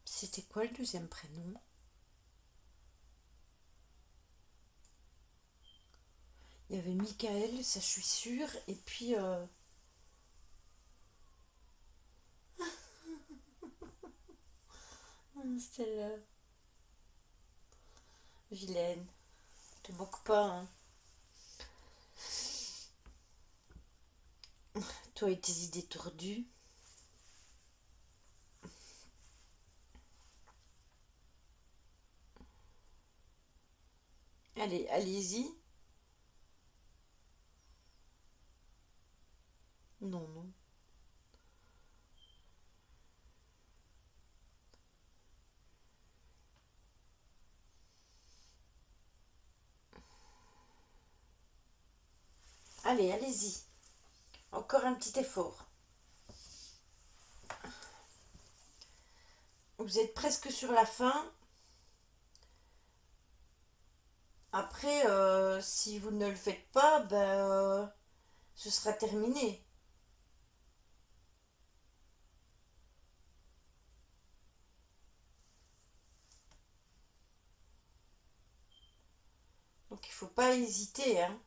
c'était quoi le deuxième prénom? Il y avait Michael, ça je suis sûre. Et puis... c'était vilaine. Te moque pas, hein. Toi et tes idées tordues. Allez, allez-y. Non, non. Allez, allez-y. Encore un petit effort. Vous êtes presque sur la fin. Après, si vous ne le faites pas, ben, ce sera terminé. Donc il faut pas hésiter, hein.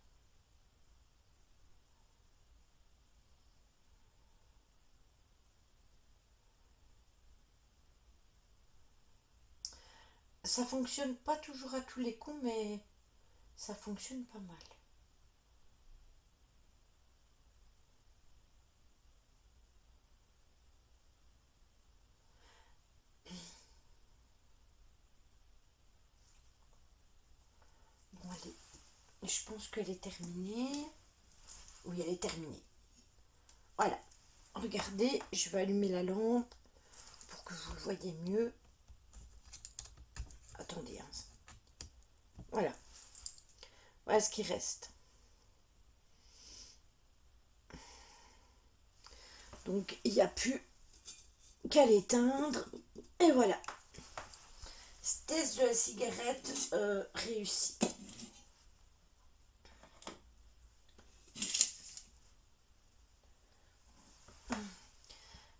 Ça fonctionne pas toujours à tous les coups, mais ça fonctionne pas mal. Bon, allez, je pense qu'elle est terminée. Oui, elle est terminée. Voilà. Regardez, je vais allumer la lampe pour que vous le voyez mieux. Attendez, hein. Voilà. Voilà ce qui reste. Donc, il n'y a plus qu'à l'éteindre. Et voilà. Test de la cigarette réussi.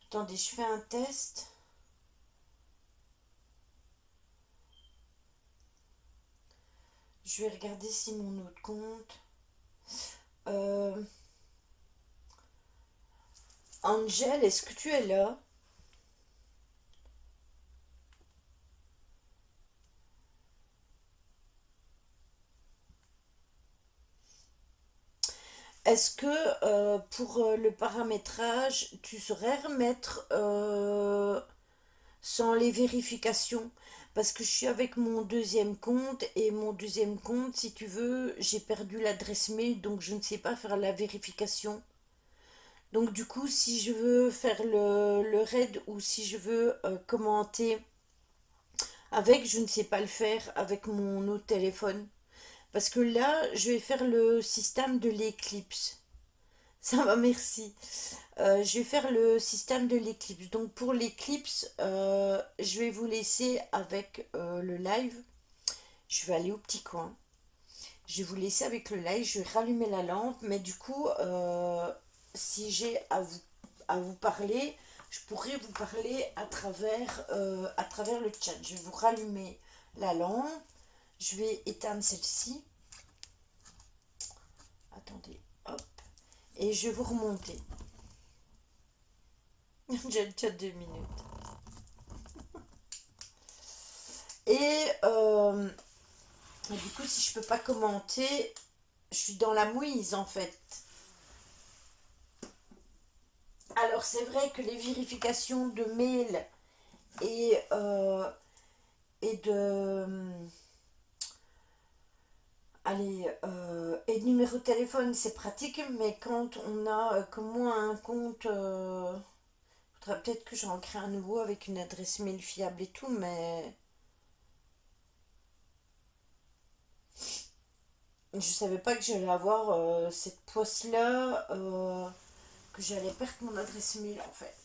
Attendez, je fais un test. Je vais regarder si mon autre compte. Angel, est-ce que tu es là? Est-ce que pour le paramétrage, tu saurais remettre sans les vérifications? Parce que je suis avec mon deuxième compte et mon deuxième compte, si tu veux, j'ai perdu l'adresse mail, donc je ne sais pas faire la vérification. Donc du coup, si je veux faire le raid ou si je veux commenter avec, je ne sais pas le faire avec mon autre téléphone. Parce que là, je vais faire le système de l'éclipse. Ça va, merci. Je vais faire le système de l'éclipse. Donc pour l'éclipse, je vais vous laisser avec le live. Je vais aller au petit coin. Je vais vous laisser avec le live. Je vais rallumer la lampe. Mais du coup, si j'ai à vous parler, je pourrais vous parler à travers le chat. Je vais vous rallumer la lampe. Je vais éteindre celle-ci. Attendez, hop. Et je vais vous remonter. J'ai le chat 2 minutes. Et du coup, si je peux pas commenter, je suis dans la mouise en fait. Alors c'est vrai que les vérifications de mail et, et de allez et de numéro de téléphone c'est pratique, mais quand on a comme moi un compte, faudrait peut-être que j'en crée un nouveau avec une adresse mail fiable et tout, mais je savais pas que j'allais avoir cette poisse-là, que j'allais perdre mon adresse mail en fait.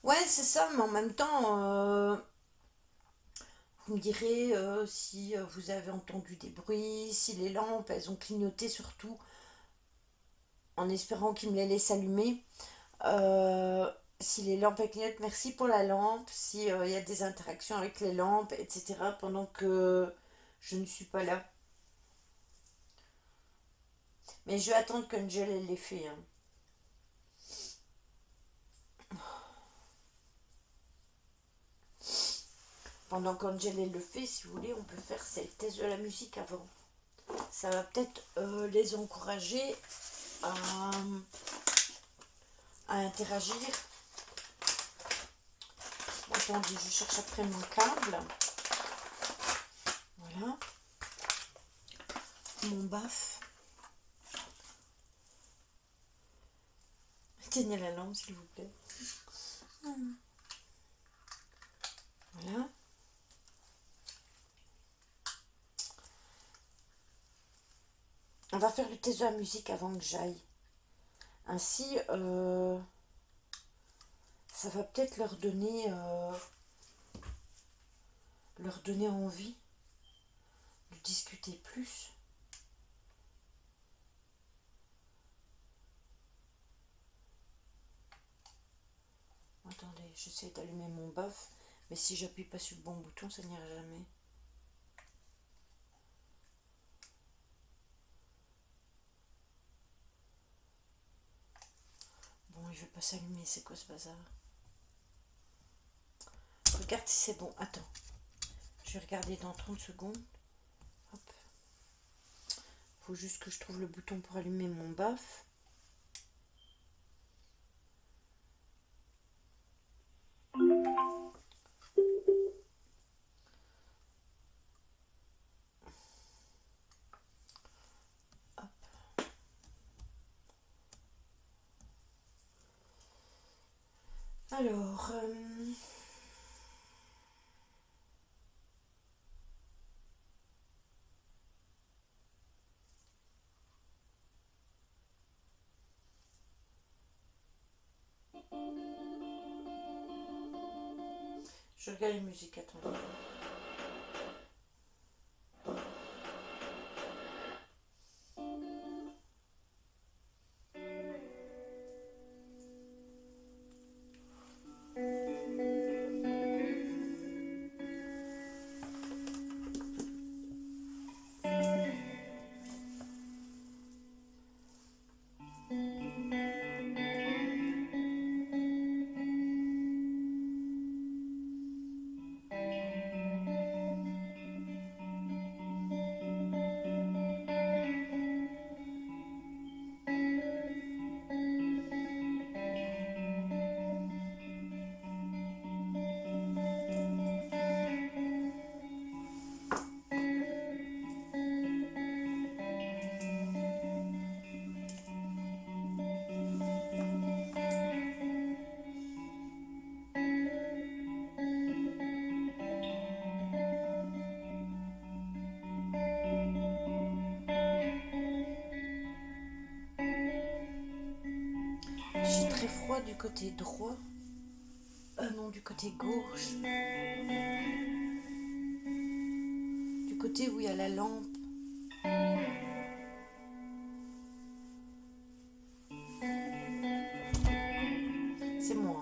Ouais, c'est ça, mais en même temps, vous me direz si vous avez entendu des bruits, si les lampes, elles ont clignoté surtout, en espérant qu'ils me les laissent allumer. Euh, si les lampes elles clignotent, merci pour la lampe, si il y a des interactions avec les lampes, etc. pendant que je ne suis pas là. Mais je vais attendre qu'Angel elle l'ait fait, hein. Pendant qu'Angel elle le fait, si vous voulez, on peut faire cette test de la musique avant. Ça va peut-être les encourager à, à interagir. Attendez, je cherche après mon câble. Voilà. Mon baf. Éteignez la lampe, s'il vous plaît. Voilà. On va faire le test de la musique avant que j'aille. Ainsi, ça va peut-être leur donner envie de discuter plus. Attendez, j'essaie d'allumer mon baf, mais si j'appuie pas sur le bon bouton, ça n'ira jamais. Bon, il veut pas s'allumer, c'est quoi ce bazar? Regarde si c'est bon. Attends, je vais regarder dans 30 secondes. Hop. Faut juste que je trouve le bouton pour allumer mon baf. Alors, je regarde les musiques, attendez. J'ai très froid du côté droit. Non, du côté gauche. Du côté où il y a la lampe. C'est moi.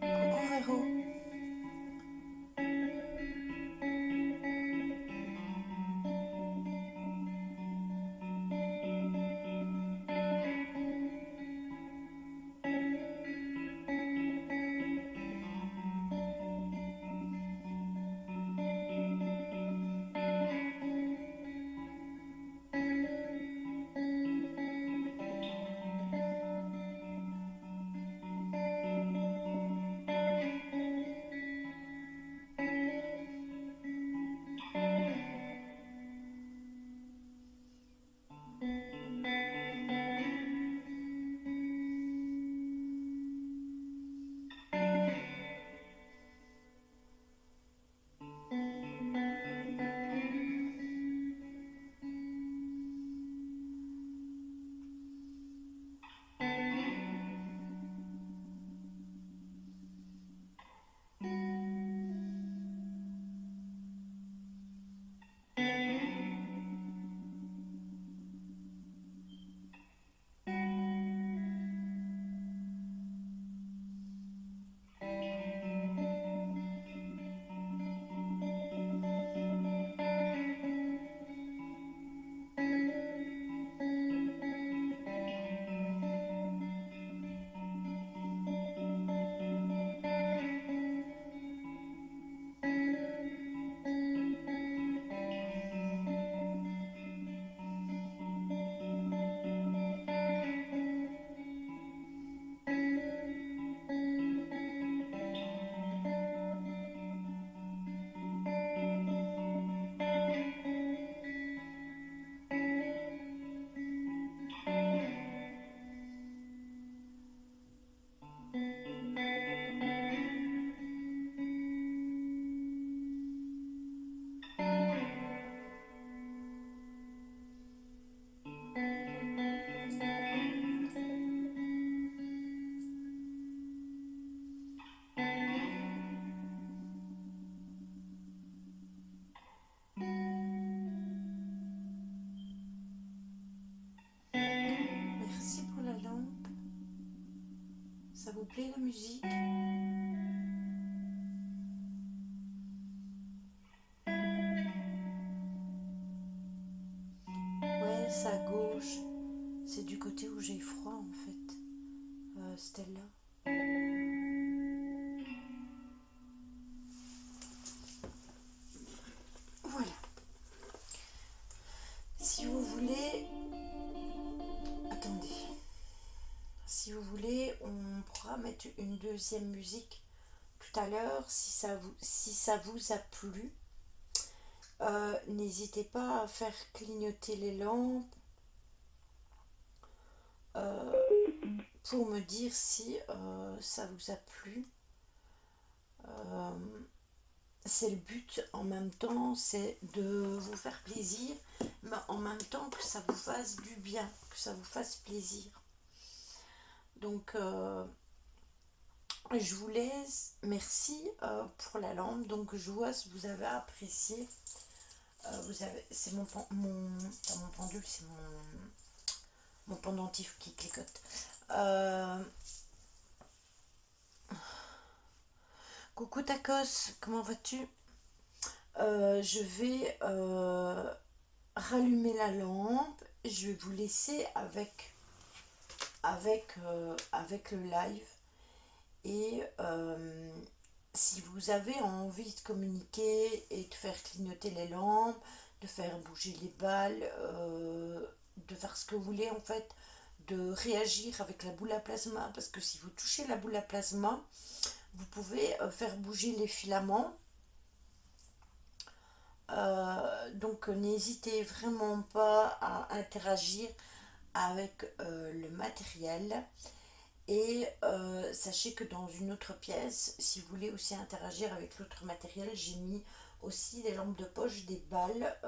Coucou Véro. plaît la musique? Ouais, c'est à gauche. C'est du côté où j'ai froid en fait. Stella. Voilà. Si vous voulez... Attendez. Si vous voulez, on pourra mettre une deuxième musique tout à l'heure si ça vous a plu. N'hésitez pas à faire clignoter les lampes euh, pour me dire si ça vous a plu. Euh, c'est le but en même temps, c'est de vous faire plaisir, mais en même temps que ça vous fasse du bien, que ça vous fasse plaisir. Donc, je vous laisse. Merci pour la lampe. Donc, je vois si vous avez apprécié. C'est pas mon pendule, c'est mon pendentif qui clicote. Coucou Tacos, comment vas-tu? Je vais rallumer la lampe. Je vais vous laisser avec le live. Et si vous avez envie de communiquer et de faire clignoter les lampes, de faire bouger les balles, de faire ce que vous voulez en fait, de réagir avec la boule à plasma, parce que si vous touchez la boule à plasma, vous pouvez faire bouger les filaments. Donc n'hésitez vraiment pas à interagir avec le matériel. Et sachez que dans une autre pièce, si vous voulez aussi interagir avec l'autre matériel, j'ai mis aussi des lampes de poche, des balles,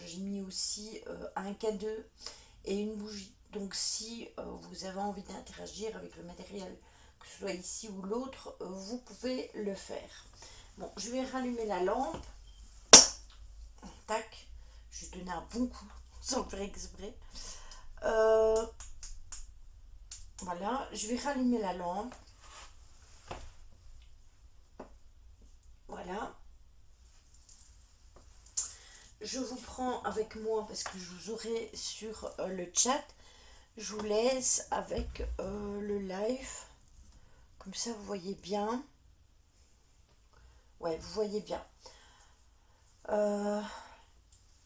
j'ai mis aussi un cadeau et une bougie. Donc si vous avez envie d'interagir avec le matériel, que ce soit ici ou l'autre, vous pouvez le faire. Bon, je vais rallumer la lampe. Tac, je vais donner un bon coup sans faire exprès. Voilà, je vais rallumer la lampe. Voilà. Je vous prends avec moi parce que je vous aurai sur le chat. Je vous laisse avec le live. Comme ça, vous voyez bien. Ouais, vous voyez bien.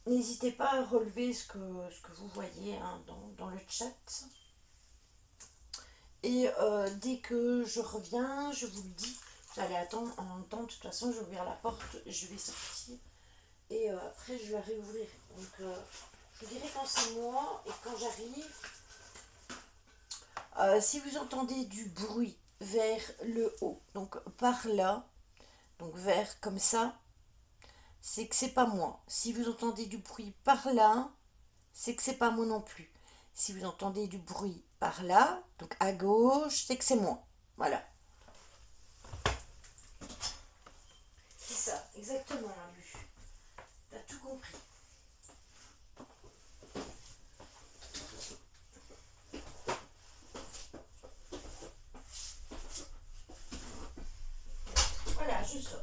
N'hésitez pas à relever ce que vous voyez hein, dans le chat. Et dès que je reviens, je vous le dis, vous allez attendre en temps. De toute façon, je vais ouvrir la porte, je vais sortir. Et après, je vais réouvrir. Donc, je vous dirai quand c'est moi et quand j'arrive. Si vous entendez du bruit vers le haut, donc par là, donc vers comme ça, c'est que c'est pas moi. Si vous entendez du bruit par là, c'est que c'est pas moi non plus. Si vous entendez du bruit par là, donc à gauche, c'est que c'est moi. Voilà. C'est ça, exactement, Lu. T'as tout compris. Voilà, je sors.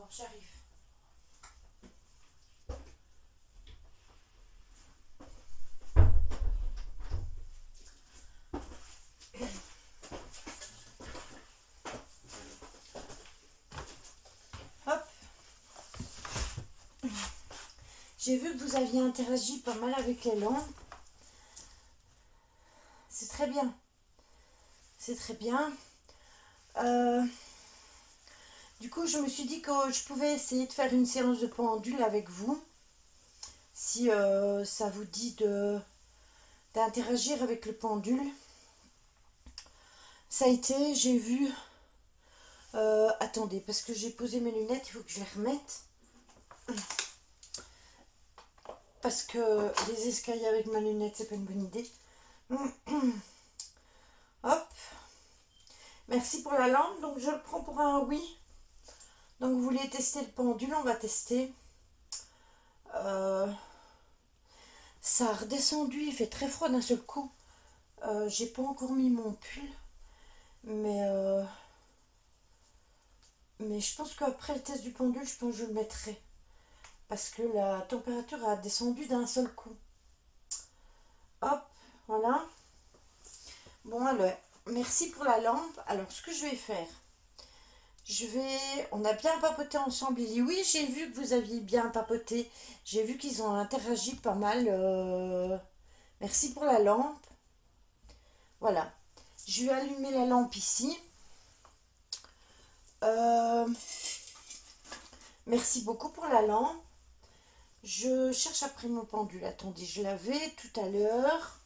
Oh, j'arrive. Hop. J'ai vu que vous aviez interagi pas mal avec les lampes. C'est très bien. C'est très bien. Du coup, je me suis dit que je pouvais essayer de faire une séance de pendule avec vous. Si ça vous dit d'interagir avec le pendule. Ça a été, j'ai vu... attendez, parce que j'ai posé mes lunettes, il faut que je les remette. Parce que les escaliers avec ma lunette, c'est pas une bonne idée. Hop. Merci pour la lampe. Donc, je le prends pour un oui. Donc, vous voulez tester le pendule, on va tester. Ça a redescendu, il fait très froid d'un seul coup. J'ai pas encore mis mon pull. Mais je pense qu'après le test du pendule, je pense que je le mettrai. Parce que la température a descendu d'un seul coup. Hop, voilà. Bon, alors, merci pour la lampe. Alors, ce que je vais faire, on a bien papoté ensemble. Il dit oui, j'ai vu que vous aviez bien papoté. J'ai vu qu'ils ont interagi pas mal. Merci pour la lampe. Voilà. Je vais allumer la lampe ici. Merci beaucoup pour la lampe. Je cherche après mon pendule. Attendez, je l'avais tout à l'heure.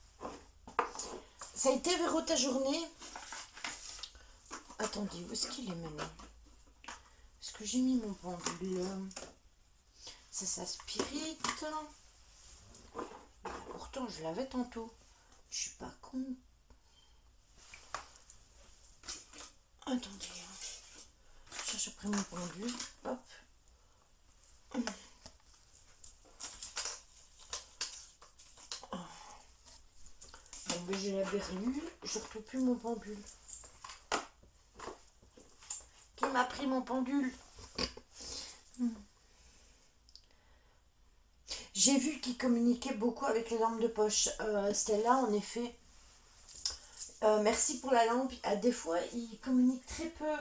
Ça a été Véro ta journée. Attendez, où est-ce qu'il est maintenant? Est-ce que j'ai mis mon pendule? Ça spirite. Pourtant, je l'avais tantôt. Je suis pas con. Attendez. Je cherche après mon pendule. Hop. Bon, mais je l'avais remis. Je ne retrouve plus mon pendule. Qui m'a pris mon pendule? J'ai vu qu'il communiquait beaucoup avec les lampes de poche. Stella, en effet. Merci pour la lampe. Des fois, il communique très peu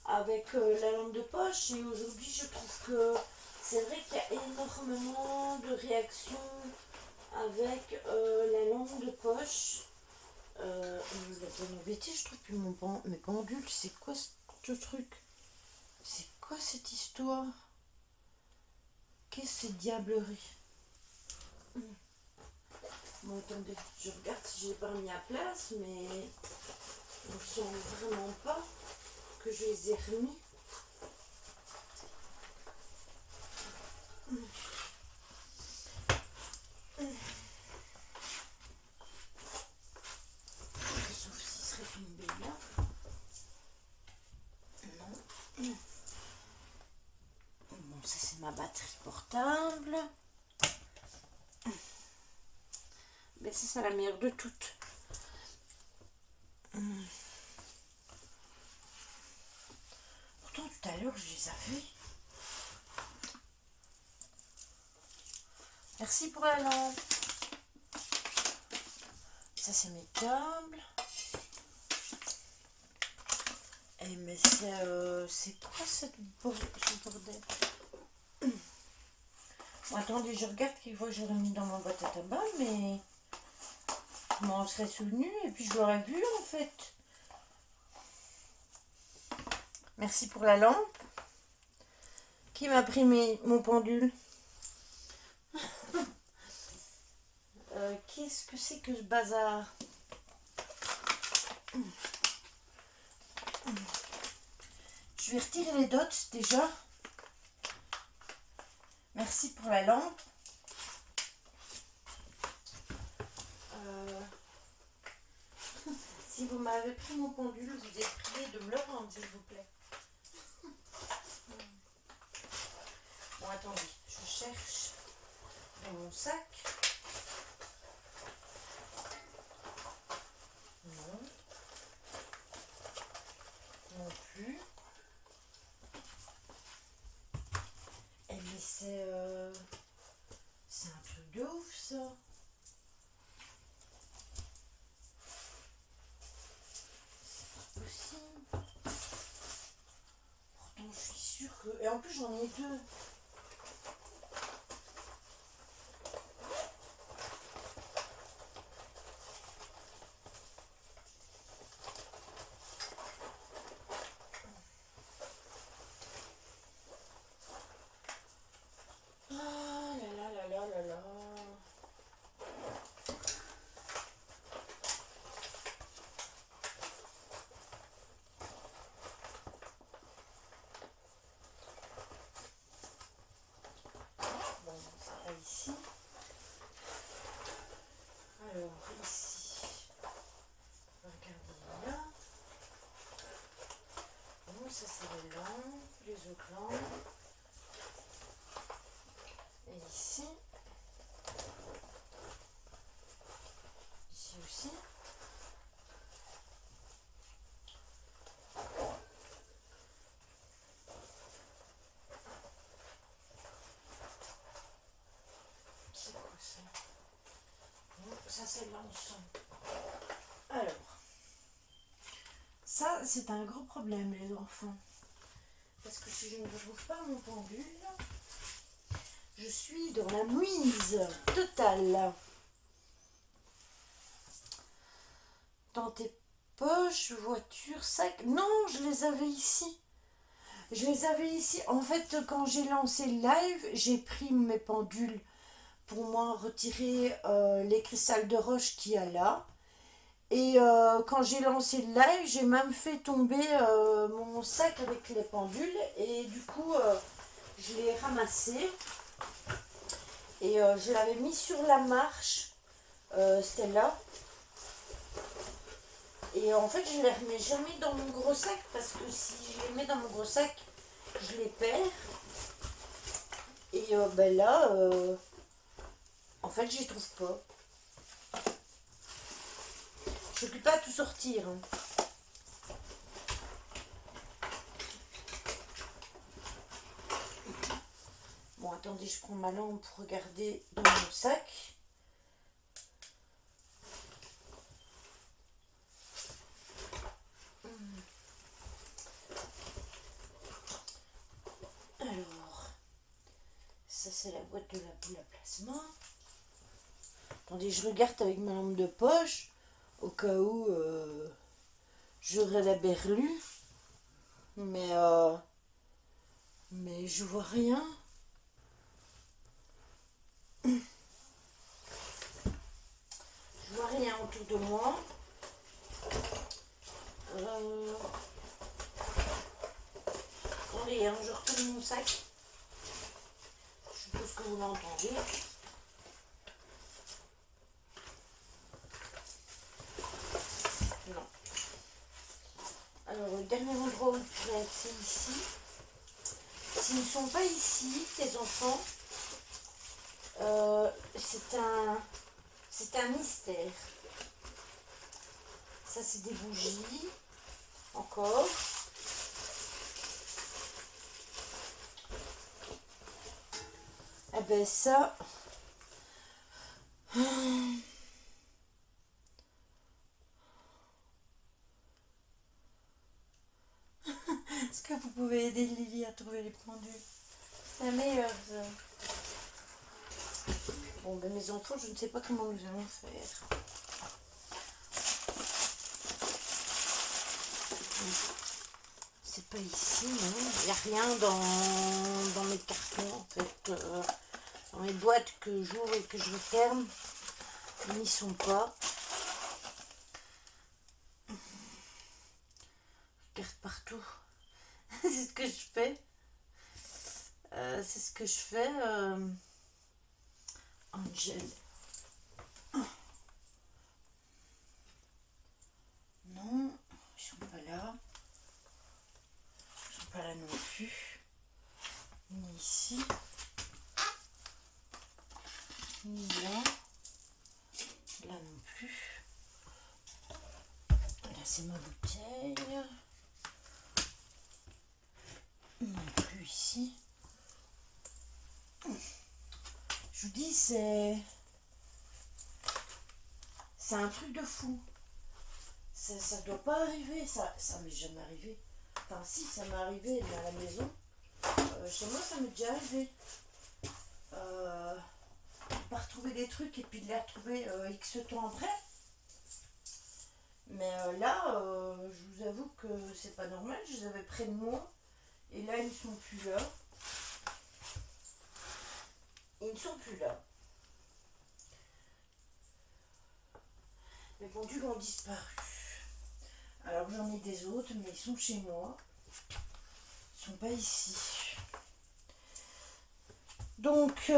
avec la lampe de poche. Et aujourd'hui, je trouve que c'est vrai qu'il y a énormément de réactions avec la lampe de poche. Je trouve plus mes pendules. C'est quoi ce truc? C'est quoi cette histoire? Qu'est-ce que cette diablerie? Bon, attendez, je regarde si j'ai pas remis à place, mais je ne sens vraiment pas que je les ai remis. Sauf s'il serait tombé là. Non. Bon, ça c'est ma batterie portable. Mais c'est la meilleure de toutes. Pourtant tout à l'heure je les avais. Merci pour la lampe. Ça c'est mes câbles. Et mais c'est quoi ce bordel? Bon, attendez, je regarde quelle fois j'aurais mis dans ma boîte à tabac, mais je m'en serais souvenu et puis je l'aurais vu en fait. Merci pour la lampe. Qui m'a pris mon pendule? Qu'est-ce que c'est que ce bazar? Je vais retirer les dots déjà. Merci pour la lampe. Si vous m'avez pris mon pendule, vous êtes prié de me le rendre, s'il vous plaît. Bon, attendez, je cherche dans mon sac. Non. Non plus. c'est un truc de ouf, ça. C'est pas possible. Pourtant, je suis sûre que... Et en plus, j'en ai deux. Ah là là là là là là. Bon, c'est pas ici. Alors, ici, regardez là. Bon, ça c'est les lampes, les autres lampes. Et ici aussi. C'est quoi ça? Bon, ça c'est l'encens. Alors, ça c'est un gros problème les enfants. Parce que si je ne retrouve pas mon pendule, je suis dans la mouise totale. Dans tes poches, voiture, sac. Non, je les avais ici. Je les avais ici. En fait, quand j'ai lancé le live, j'ai pris mes pendules pour moi retirer les cristals de roche qu'il y a là. Et quand j'ai lancé le live, j'ai même fait tomber mon sac avec les pendules. Et du coup, je l'ai ramassé. Et je l'avais mis sur la marche. C'était là. Et en fait, je ne les remets jamais dans mon gros sac. Parce que si je les mets dans mon gros sac, je les perds. Et ben là, en fait, je les trouve pas. Je ne peux pas tout sortir. Hein. Bon, attendez, je prends ma lampe pour regarder dans mon sac. Alors, ça c'est la boîte de la boule à plasma. Attendez, je regarde avec ma lampe de poche, au cas où j'aurais la berlue. Mais je vois rien. Je vois rien autour de moi. Attendez, hein, je retourne mon sac. Je suppose que vous l'entendez. Non. Alors, le dernier endroit où tu vas être, c'est ici. S'ils ne sont pas ici, tes enfants, c'est un mystère. Ça, c'est des bougies. Encore. Eh ben ça... Est-ce que vous pouvez aider Lily à trouver les pendules? C'est la meilleure. Ça. Bon, ben mes enfants, je ne sais pas comment nous allons faire. C'est pas ici, non. Il n'y a rien dans mes cartons, en fait. Dans mes boîtes que j'ouvre et que je referme. Ils n'y sont pas. Je regarde partout. C'est ce que je fais. C'est ce que je fais. Angel. Non, ils sont pas là. Ils sont pas là non plus. Ni ici. Ni là. Là non plus. Là c'est ma bouteille. Non plus ici. Je vous dis, c'est un truc de fou. Ça doit pas arriver, ça m'est jamais arrivé. Enfin si, ça m'est arrivé à la maison. Chez moi, ça m'est déjà arrivé. Pas retrouver des trucs et puis de les retrouver X temps après. Mais là, je vous avoue que c'est pas normal. Je les avais près de moi. Et là, ils ne sont plus là. Ils ne sont plus là. Mes pendules ont disparu. Alors j'en ai des autres, mais ils sont chez moi. Ils sont pas ici. Donc,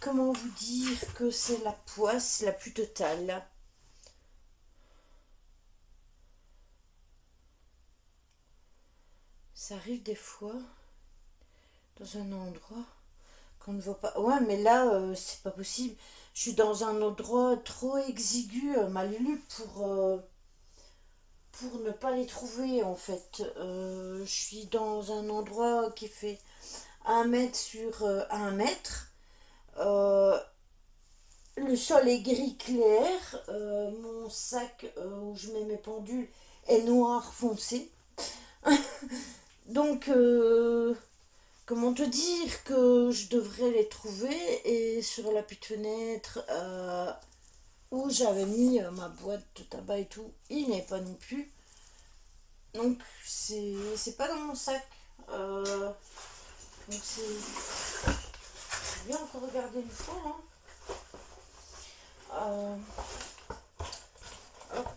comment vous dire que c'est la poisse la plus totale. Ça arrive des fois dans un endroit qu'on ne voit pas. Ouais, mais là, c'est pas possible. Je suis dans un endroit trop exigu, mal lu, pour ne pas les trouver, en fait. Je suis dans un endroit qui fait 1 mètre sur 1 mètre. Euh, le sol est gris clair. Mon sac où je mets mes pendules est noir foncé. Donc, comment te dire que je devrais les trouver et sur la petite fenêtre où j'avais mis ma boîte de tabac et tout, il n'est pas non plus. Donc, c'est pas dans mon sac. Donc, je vais encore regarder une fois. Hein. Euh, hop.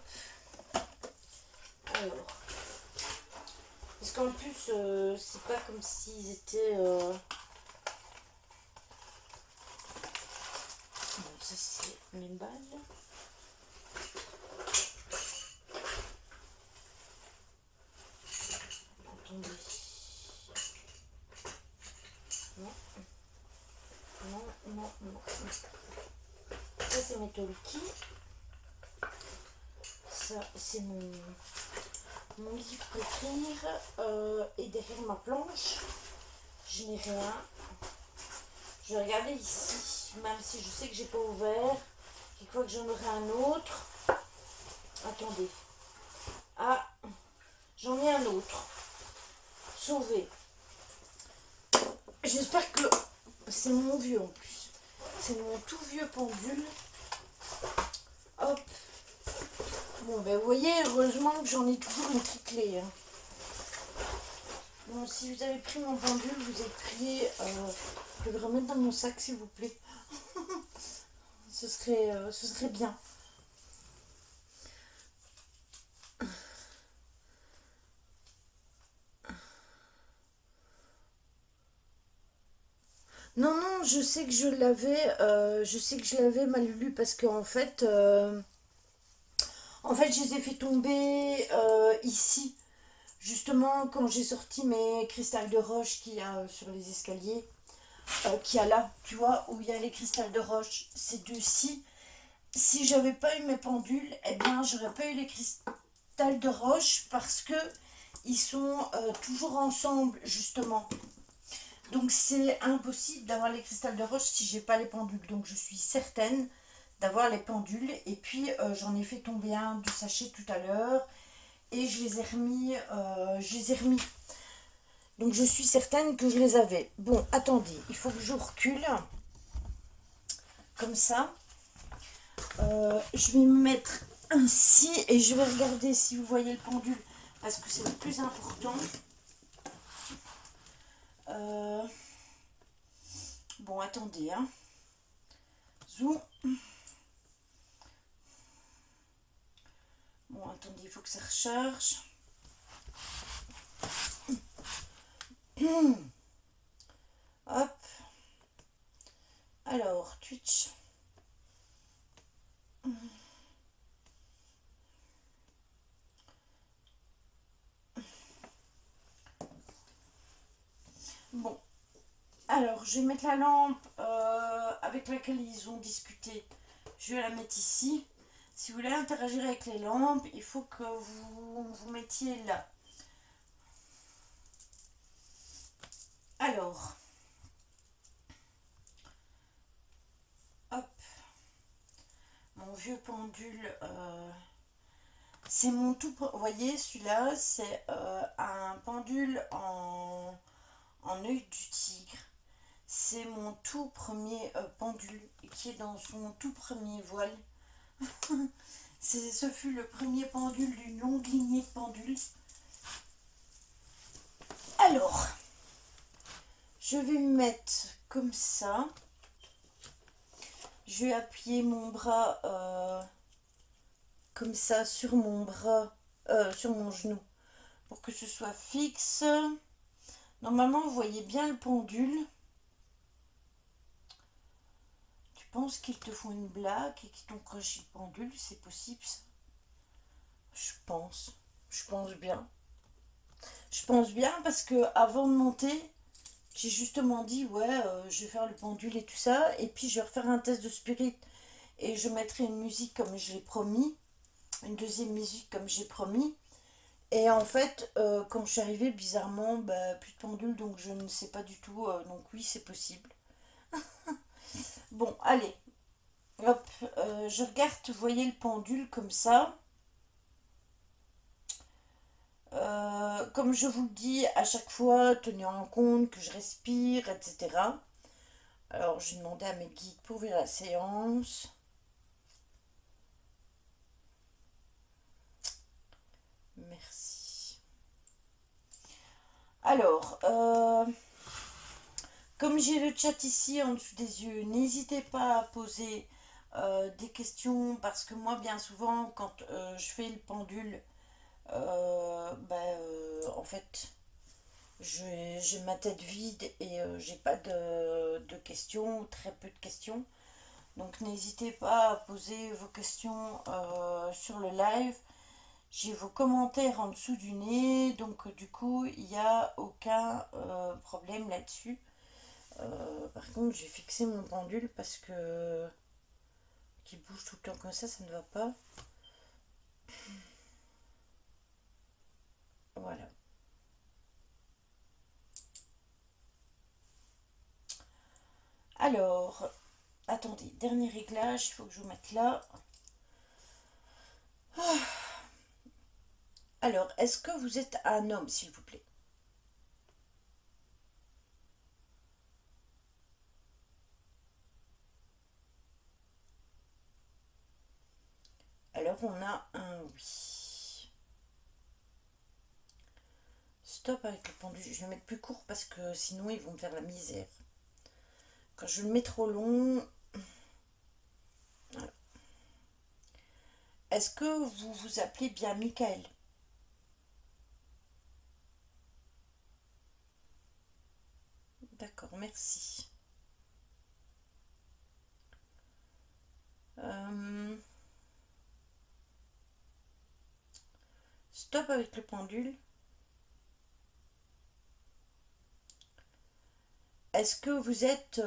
Alors. Parce qu'en plus, c'est pas comme s'ils étaient. Bon, ça, c'est mes balles. Attendez. Non. Non, non, non. Ça, c'est mes talkies. Ça, c'est mon livre pour écrire. Et derrière ma planche, je n'ai rien. Je vais regarder ici, même si je sais que j'ai pas ouvert. Quelquefois que j'en aurai un autre. Attendez. Ah, j'en ai un autre. Sauvé. J'espère que c'est mon vieux en plus. C'est mon tout vieux pendule. Hop. Bon, ben vous voyez, heureusement que j'en ai toujours une petite clé. Hein. Bon, si vous avez pris mon pendule, vous êtes prié de le remettre dans mon sac, s'il vous plaît. Ce serait bien. Non, non, je sais que je l'avais mal lu parce qu'en fait, je les ai fait tomber ici, justement quand j'ai sorti mes cristals de roche qu'il y a sur les escaliers, qu'il y a là, tu vois, où il y a les cristals de roche, ces deux-ci. Si j'avais pas eu mes pendules, eh bien, j'aurais pas eu les cristals de roche parce que ils sont toujours ensemble, justement. Donc c'est impossible d'avoir les cristals de roche si j'ai pas les pendules. Donc je suis certaine d'avoir les pendules. Et puis j'en ai fait tomber un du sachet tout à l'heure. Et je les ai remis. Donc je suis certaine que je les avais. Bon, attendez, il faut que je recule. Comme ça. Je vais me mettre ainsi. Et je vais regarder si vous voyez le pendule. Parce que c'est le plus important. Bon, attendez, hein. Zoom. Bon, attendez, il faut que ça recharge. Hop. Alors, Twitch. Bon. Alors, je vais mettre la lampe avec laquelle ils ont discuté. Je vais la mettre ici. Si vous voulez interagir avec les lampes, il faut que vous mettiez là. Alors, vieux pendule. C'est mon tout. Vous voyez, celui-là, c'est un pendule en œil du tigre. C'est mon tout premier pendule qui est dans son tout premier voile. Ce fut le premier pendule d'une longue lignée de pendules. Alors, je vais me mettre comme ça. Je vais appuyer mon bras comme ça sur mon bras, sur mon genou, pour que ce soit fixe. Normalement, vous voyez bien le pendule. Tu penses qu'ils te font une blague et qu'ils t'ont croché le pendule? C'est possible, ça? Je pense. Je pense bien. Je pense bien parce que avant de monter, j'ai justement dit ouais, je vais faire le pendule et tout ça, et puis je vais refaire un test de spirit et je mettrai une musique comme je l'ai promis, une deuxième musique comme j'ai promis. Et en fait, quand je suis arrivée, bizarrement, bah, plus de pendule, donc je ne sais pas du tout. Donc oui, c'est possible. Bon, allez, hop, je regarde, vous voyez le pendule comme ça. Comme je vous le dis à chaque fois, tenez en compte que je respire, etc. Alors, j'ai demandé à mes guides pour ouvrir la séance. Merci. Alors, comme j'ai le chat ici en dessous des yeux, n'hésitez pas à poser des questions parce que moi, bien souvent, quand je fais le pendule, en fait, j'ai ma tête vide et j'ai pas de questions, très peu de questions. Donc n'hésitez pas à poser vos questions sur le live. J'ai vos commentaires en dessous du nez, donc du coup, il n'y a aucun problème là-dessus. Par contre, j'ai fixé mon pendule parce que qui bouge tout le temps comme ça ne va pas. Voilà. Alors, attendez, dernier réglage, il faut que je vous mette là. Alors, est-ce que vous êtes un homme, s'il vous plaît? Alors, on a un oui. Stop avec le pendule. Je vais le mettre plus court parce que sinon, ils vont me faire la misère. Quand je le mets trop long... Voilà. Est-ce que vous vous appelez bien Michael? D'accord, merci. Euh, Stop avec le pendule. Est-ce que vous êtes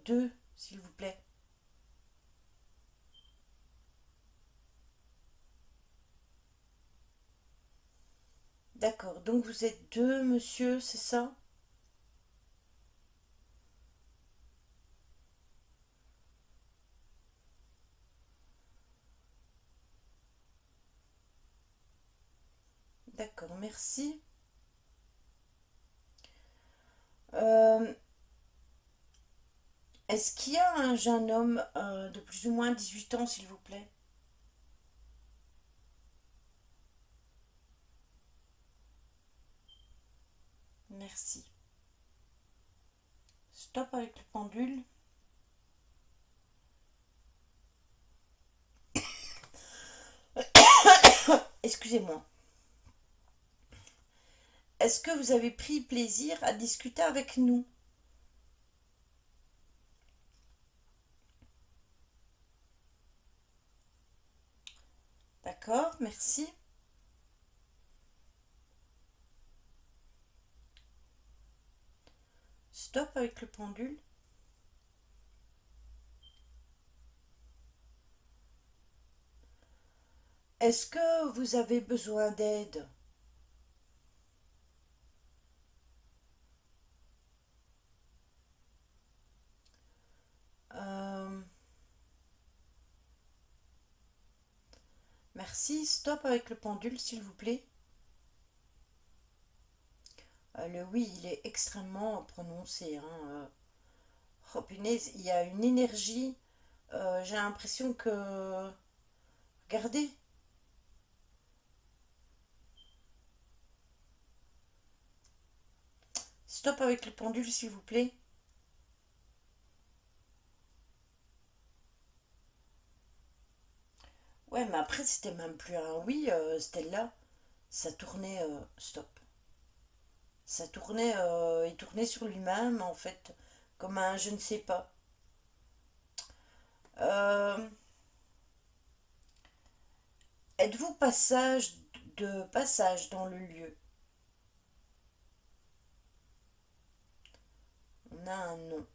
deux, s'il vous plaît? D'accord, donc vous êtes deux, monsieur, c'est ça? D'accord, merci. Euh, Est-ce qu'il y a un jeune homme de plus ou moins 18 ans, s'il vous plaît? Merci. Stop avec le pendule. Excusez-moi. Est-ce que vous avez pris plaisir à discuter avec nous? D'accord, merci. Stop avec le pendule. Est-ce que vous avez besoin d'aide? Euh, Merci. Stop avec le pendule, s'il vous plaît. Le oui, il est extrêmement prononcé, hein. Oh punaise, il y a une énergie. J'ai l'impression que... Regardez. Stop avec le pendule, s'il vous plaît. Ouais, mais après, c'était même plus un oui, Stella. Ça tournait... stop. Ça tournait... il tournait sur lui-même, en fait. Comme un je ne sais pas. Euh, êtes-vous passage dans le lieu? On a un nom.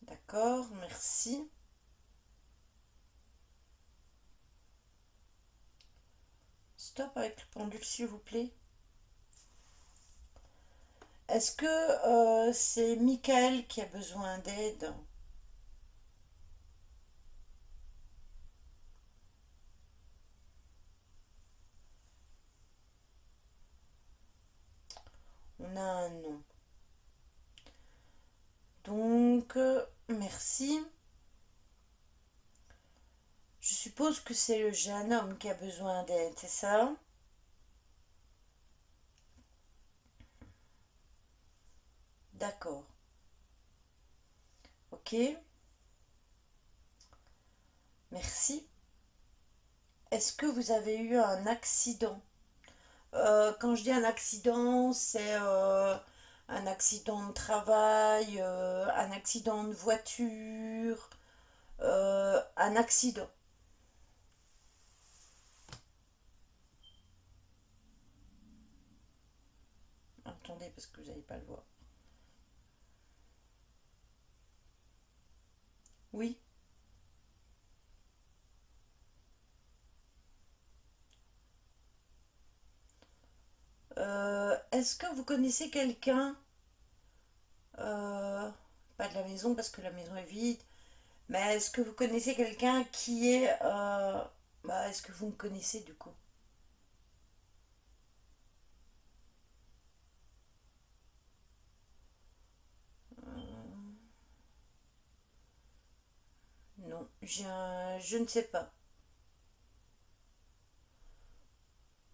D'accord, merci. Stop avec le pendule, s'il vous plaît. Est-ce que c'est Michael qui a besoin d'aide? On a un nom. Donc, merci. Je suppose que c'est le jeune homme qui a besoin d'aide, c'est ça? D'accord. Ok, merci. Est-ce que vous avez eu un accident? Quand je dis un accident, c'est un accident de travail, un accident de voiture, un accident. Attendez, parce que vous n'allez pas le voir. Oui. Est-ce que vous connaissez quelqu'un, euh, pas de la maison parce que la maison est vide, mais est-ce que vous connaissez quelqu'un qui est... bah, est-ce que vous me connaissez du coup? Non, je ne sais pas.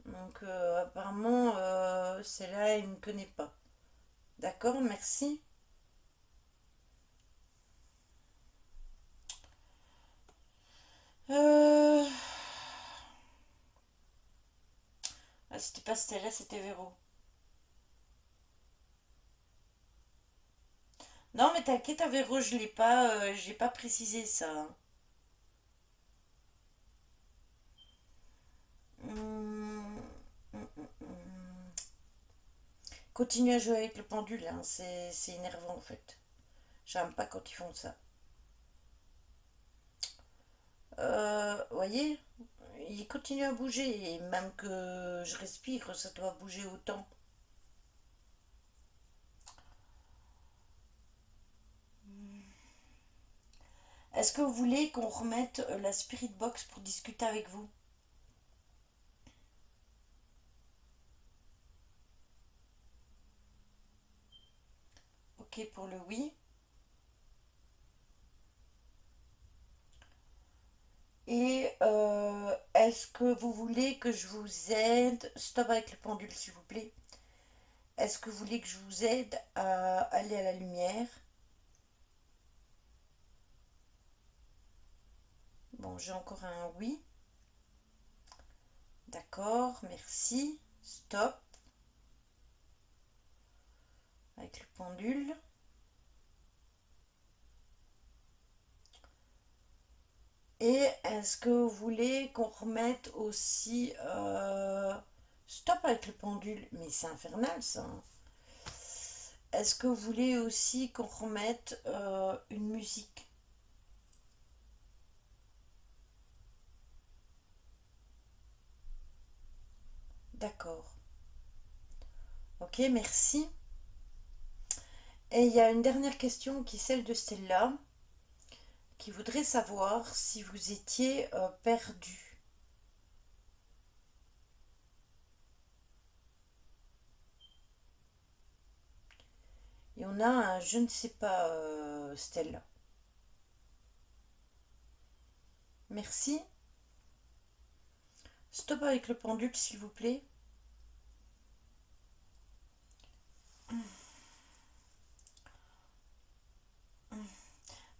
Donc apparemment, celle-là, il ne me connaît pas. D'accord, merci. Euh... Ah, c'était pas Stella, c'était Véro. Non, mais t'inquiète, à Véro, j'ai pas précisé ça, hein. Hum, hum, hum, hum. Continue à jouer avec le pendule, hein, c'est énervant en fait. J'aime pas quand ils font ça. Voyez, il continue à bouger, et même que je respire, ça doit bouger autant. Est-ce que vous voulez qu'on remette la Spirit Box pour discuter avec vous? Ok pour le oui. Et est-ce que vous voulez que je vous aide? Stop avec le pendule, s'il vous plaît. Est-ce que vous voulez que je vous aide à aller à la lumière? Bon, j'ai encore un oui. D'accord, merci. Stop avec le pendule. Et est-ce que vous voulez qu'on remette aussi... stop avec le pendule. Mais c'est infernal ça, hein. Est-ce que vous voulez aussi qu'on remette une musique? D'accord. Ok, merci. Et il y a une dernière question qui est celle de Stella, qui voudrait savoir si vous étiez perdu. Et on a un je ne sais pas, Stella. Merci. Stop avec le pendule, s'il vous plaît.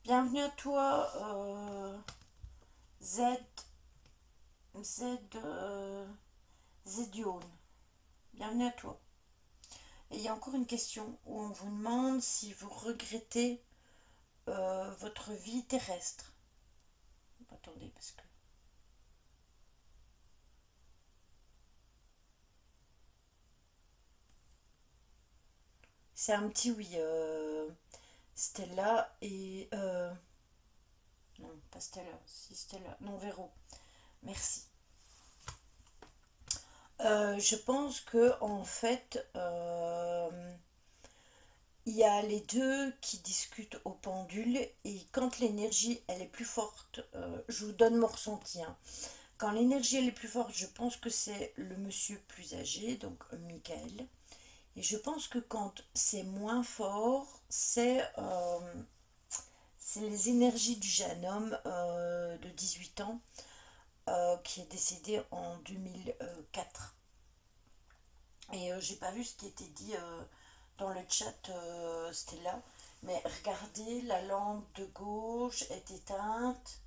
Bienvenue à toi, Z, Z, Zedione. Bienvenue à toi. Et il y a encore une question où on vous demande si vous regrettez votre vie terrestre. Attendez, parce que... C'est un petit oui, Stella et... non, pas Stella, si Stella, non, Véro. Merci. Je pense que en fait, il y a les deux qui discutent au pendule et quand l'énergie elle est plus forte, je vous donne mon ressenti, hein. Quand l'énergie elle est plus forte, je pense que c'est le monsieur plus âgé, donc Michael. Et je pense que quand c'est moins fort, c'est les énergies du jeune homme de 18 ans qui est décédé en 2004. Et j'ai pas vu ce qui était dit dans le chat, Stella. Mais regardez, la lampe de gauche est éteinte.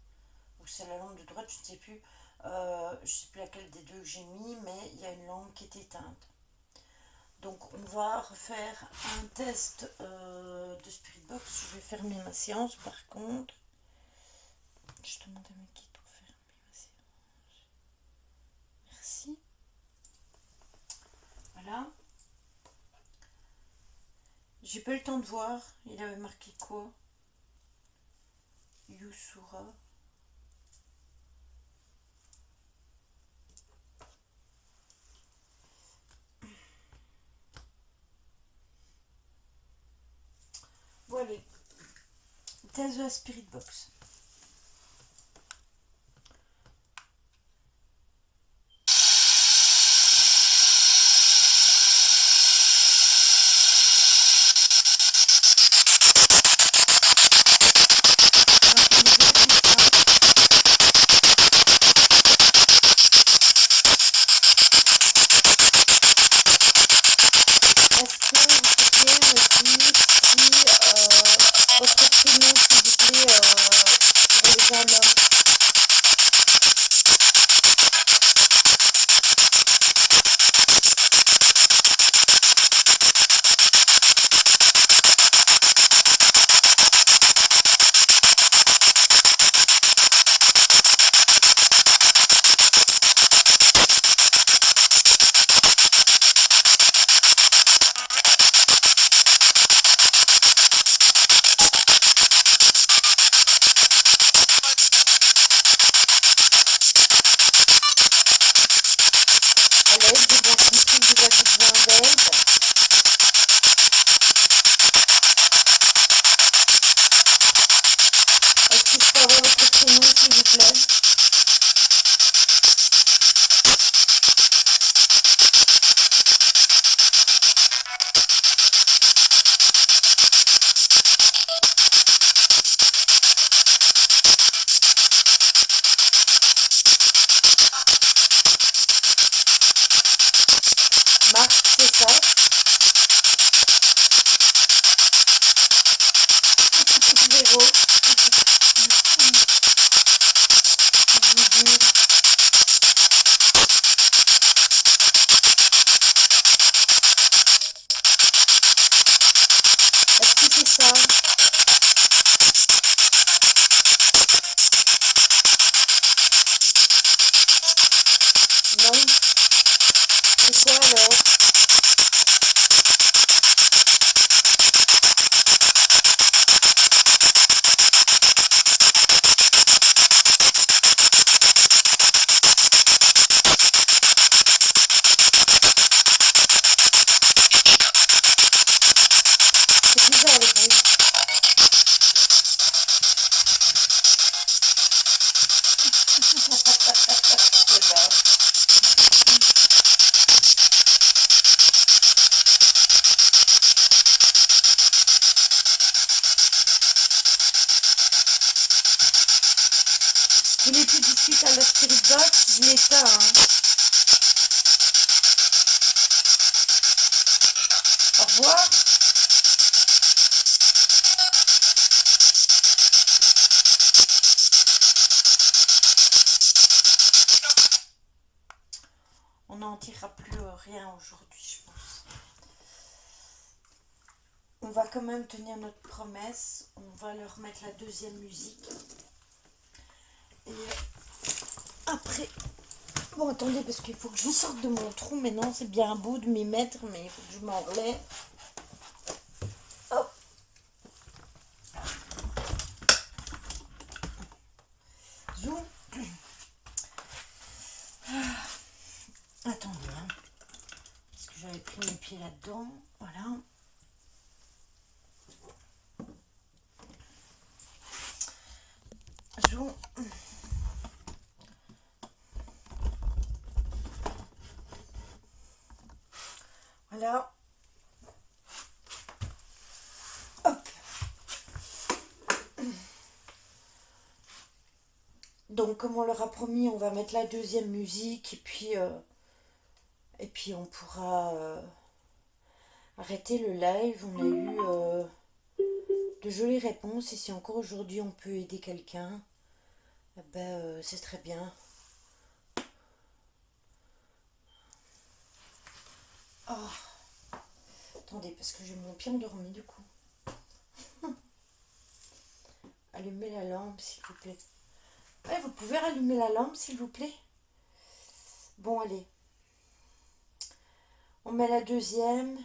Ou c'est la lampe de droite, je ne sais plus. Je ne sais plus laquelle des deux que j'ai mis, mais il y a une lampe qui est éteinte. Donc on va refaire un test de Spirit Box. Je vais fermer ma séance par contre. Je demande à mes guides pour fermer ma séance. Merci. Voilà. J'ai pas eu le temps de voir. Il avait marqué quoi? Yusura. Bon allez. Test de la Spirit Box. Votre prénom, s'il vous plaît, pour les jeunes hommes. À l'aide, j'ai bien compris que vous avez besoin d'aide. Est-ce que je peux avoir votre prénom, s'il vous plaît? Marc, c'est ça. Véro. Juju. Est-ce que c'est ça? Non. C'est quoi alors? C'est bizarre Je voulais plus discuter à la Spirit Box, je l'ai éteint. Hein. Au revoir. On n'en tirera plus rien aujourd'hui, je pense. On va quand même tenir notre promesse. On va leur mettre la deuxième musique. Et après... Bon, attendez, parce qu'il faut que je sorte de mon trou. Mais non, c'est bien beau de m'y mettre, mais il faut que je m'en relève. Hop. Zoom. Attendez, hein. Parce que j'avais pris mes pieds là-dedans. Voilà. Zoom. Voilà. Hop. Donc, comme on leur a promis, on va mettre la deuxième musique et puis on pourra arrêter le live. On a eu de jolies réponses et si encore aujourd'hui on peut aider quelqu'un, c'est très bien. Oh. Attendez, parce que j'ai mon pied endormi du coup. Allumez la lampe s'il vous plaît. Ouais, vous pouvez rallumer la lampe s'il vous plaît. Bon, allez. On met la deuxième.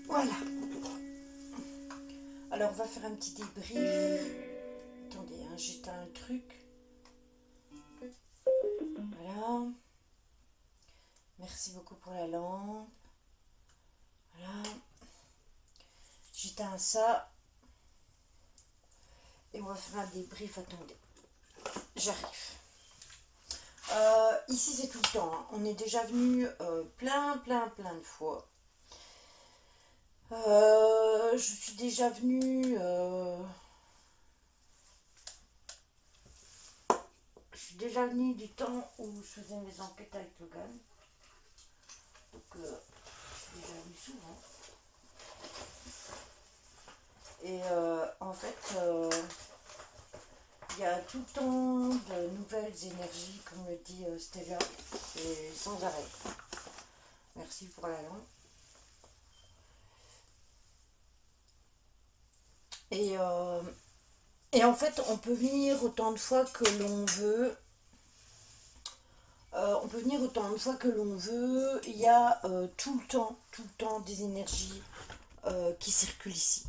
Voilà. Voilà. Alors on va faire un petit débrief. Attendez, hein, juste un truc. Voilà. Voilà. Merci beaucoup pour la lampe. Voilà. J'éteins ça. Et on va faire un débrief. Attendez. J'arrive. Ici c'est tout le temps. Hein. On est déjà venu plein de fois. Je suis déjà venue. Je suis déjà venue du temps où je faisais mes enquêtes avec Logan. Donc je suis déjà venue souvent. Et en fait, il y a tout le temps de nouvelles énergies, comme le dit Stella, et sans arrêt. Merci pour la lampe. Et en fait, on peut venir autant de fois que l'on veut. On peut venir autant de fois que l'on veut. Il y a tout le temps des énergies qui circulent ici.